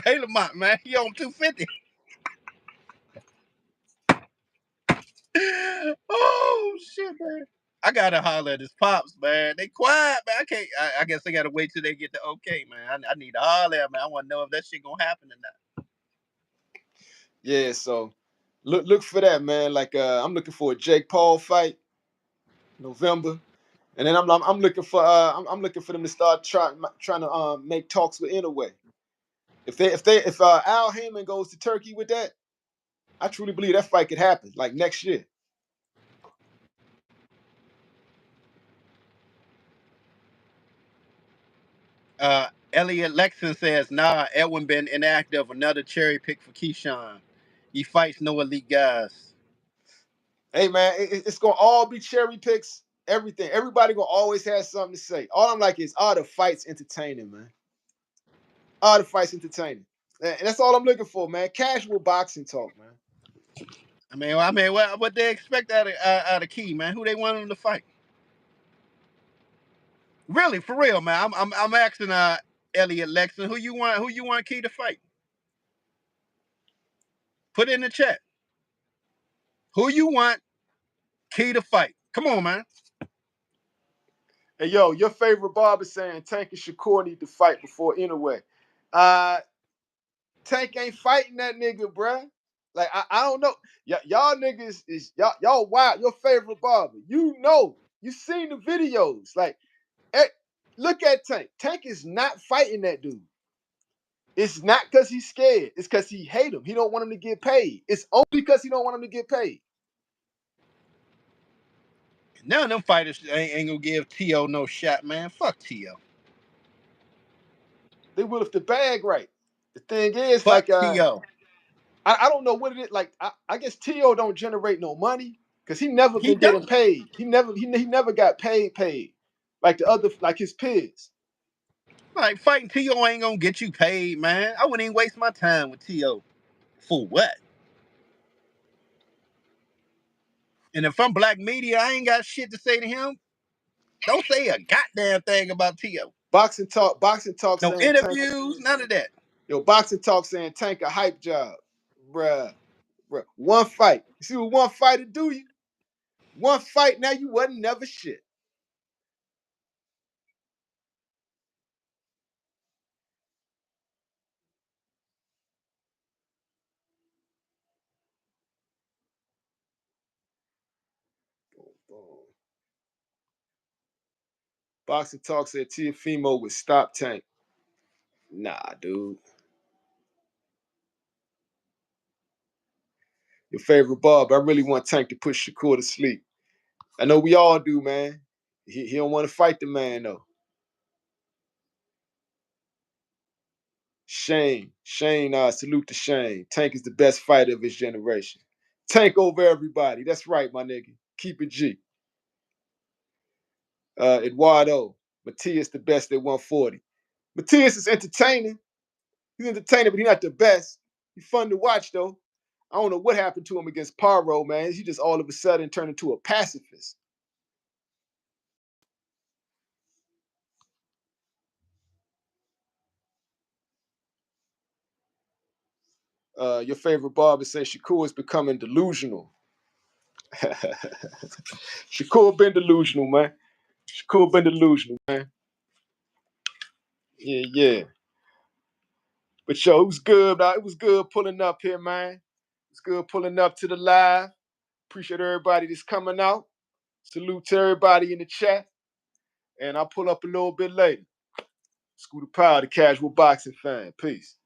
Pay Lamont, man. He on 250. Oh shit, man. I gotta holler at his pops, man. They quiet, man. I can't. I guess I gotta wait till they get the okay, man. I need to holler at, man. I want to know if that shit gonna happen or not. Yeah, so look for that, man. Like I'm looking for a Jake Paul fight, November, and then I'm looking for I'm looking for them to start trying to make talks with Inoue. If Al Heyman goes to Turkey with that, I truly believe that fight could happen like next year. Elliot Lexon says, nah, Edwin been inactive. Another cherry pick for Keyshawn. He fights no elite guys. Hey man, it's gonna all be cherry picks. Everything, everybody gonna always have something to say. All I'm like is, all the fights entertaining, man. All the fights entertaining, and that's all I'm looking for, man. Casual boxing talk, man. What they expect out of Key, man? Who they want him to fight? Really, for real, man. I'm asking Elliot Lexon, who you want Key to fight? Put it in the chat. Who you want Key to fight? Come on, man. Hey, yo, your favorite barber saying Tank and Shakur need to fight before Inoue. Tank ain't fighting that nigga, bruh. Like, I don't know. Y'all niggas is y'all wild. Your favorite barber. You know. You seen the videos. Like, look at Tank. Tank is not fighting that dude. It's not because he's scared. It's because he hate him. He don't want him to get paid. It's only because he don't want him to get paid. None of them fighters ain't gonna give Teo no shot, man. Fuck Teo. They will if the bag right. The thing is, Fuck like, Teo. I don't know what it is. Like, I guess Teo don't generate no money because he never He been getting don't. paid. He never got paid like the other, like his peers. Like, fighting Teo ain't gonna get you paid, man. I wouldn't even waste my time with Teo. For what? And if I'm black media, I ain't got shit to say to him. Don't say a goddamn thing about Teo. Boxing talk No saying Tank. interviews, none of that. Yo, boxing talk saying Tank a hype job. Bruh. One fight. You see what one fighter do you? One fight, now you wasn't never shit. Boxing talk said Teofimo would stop Tank. Nah, dude. Your favorite Bob. I really want Tank to put Shakur to sleep. I know we all do, man. He don't want to fight the man, though. Shane, salute to Shane. Tank is the best fighter of his generation. Tank over everybody. That's right, my nigga. Keep it G. Eduardo, Matias the best at 140. Matias is entertaining. He's entertaining, but he's not the best. He's fun to watch, though. I don't know what happened to him against Paro, man. He just all of a sudden turned into a pacifist. Your favorite barber says Shakur is becoming delusional. Shakur been delusional, man. Shakur been delusional, man. Yeah. But yo, it was good, man. It was good pulling up here, man. It was good pulling up to the live. Appreciate everybody that's coming out. Salute to everybody in the chat. And I'll pull up a little bit later. Scooter Power, the casual boxing fan. Peace.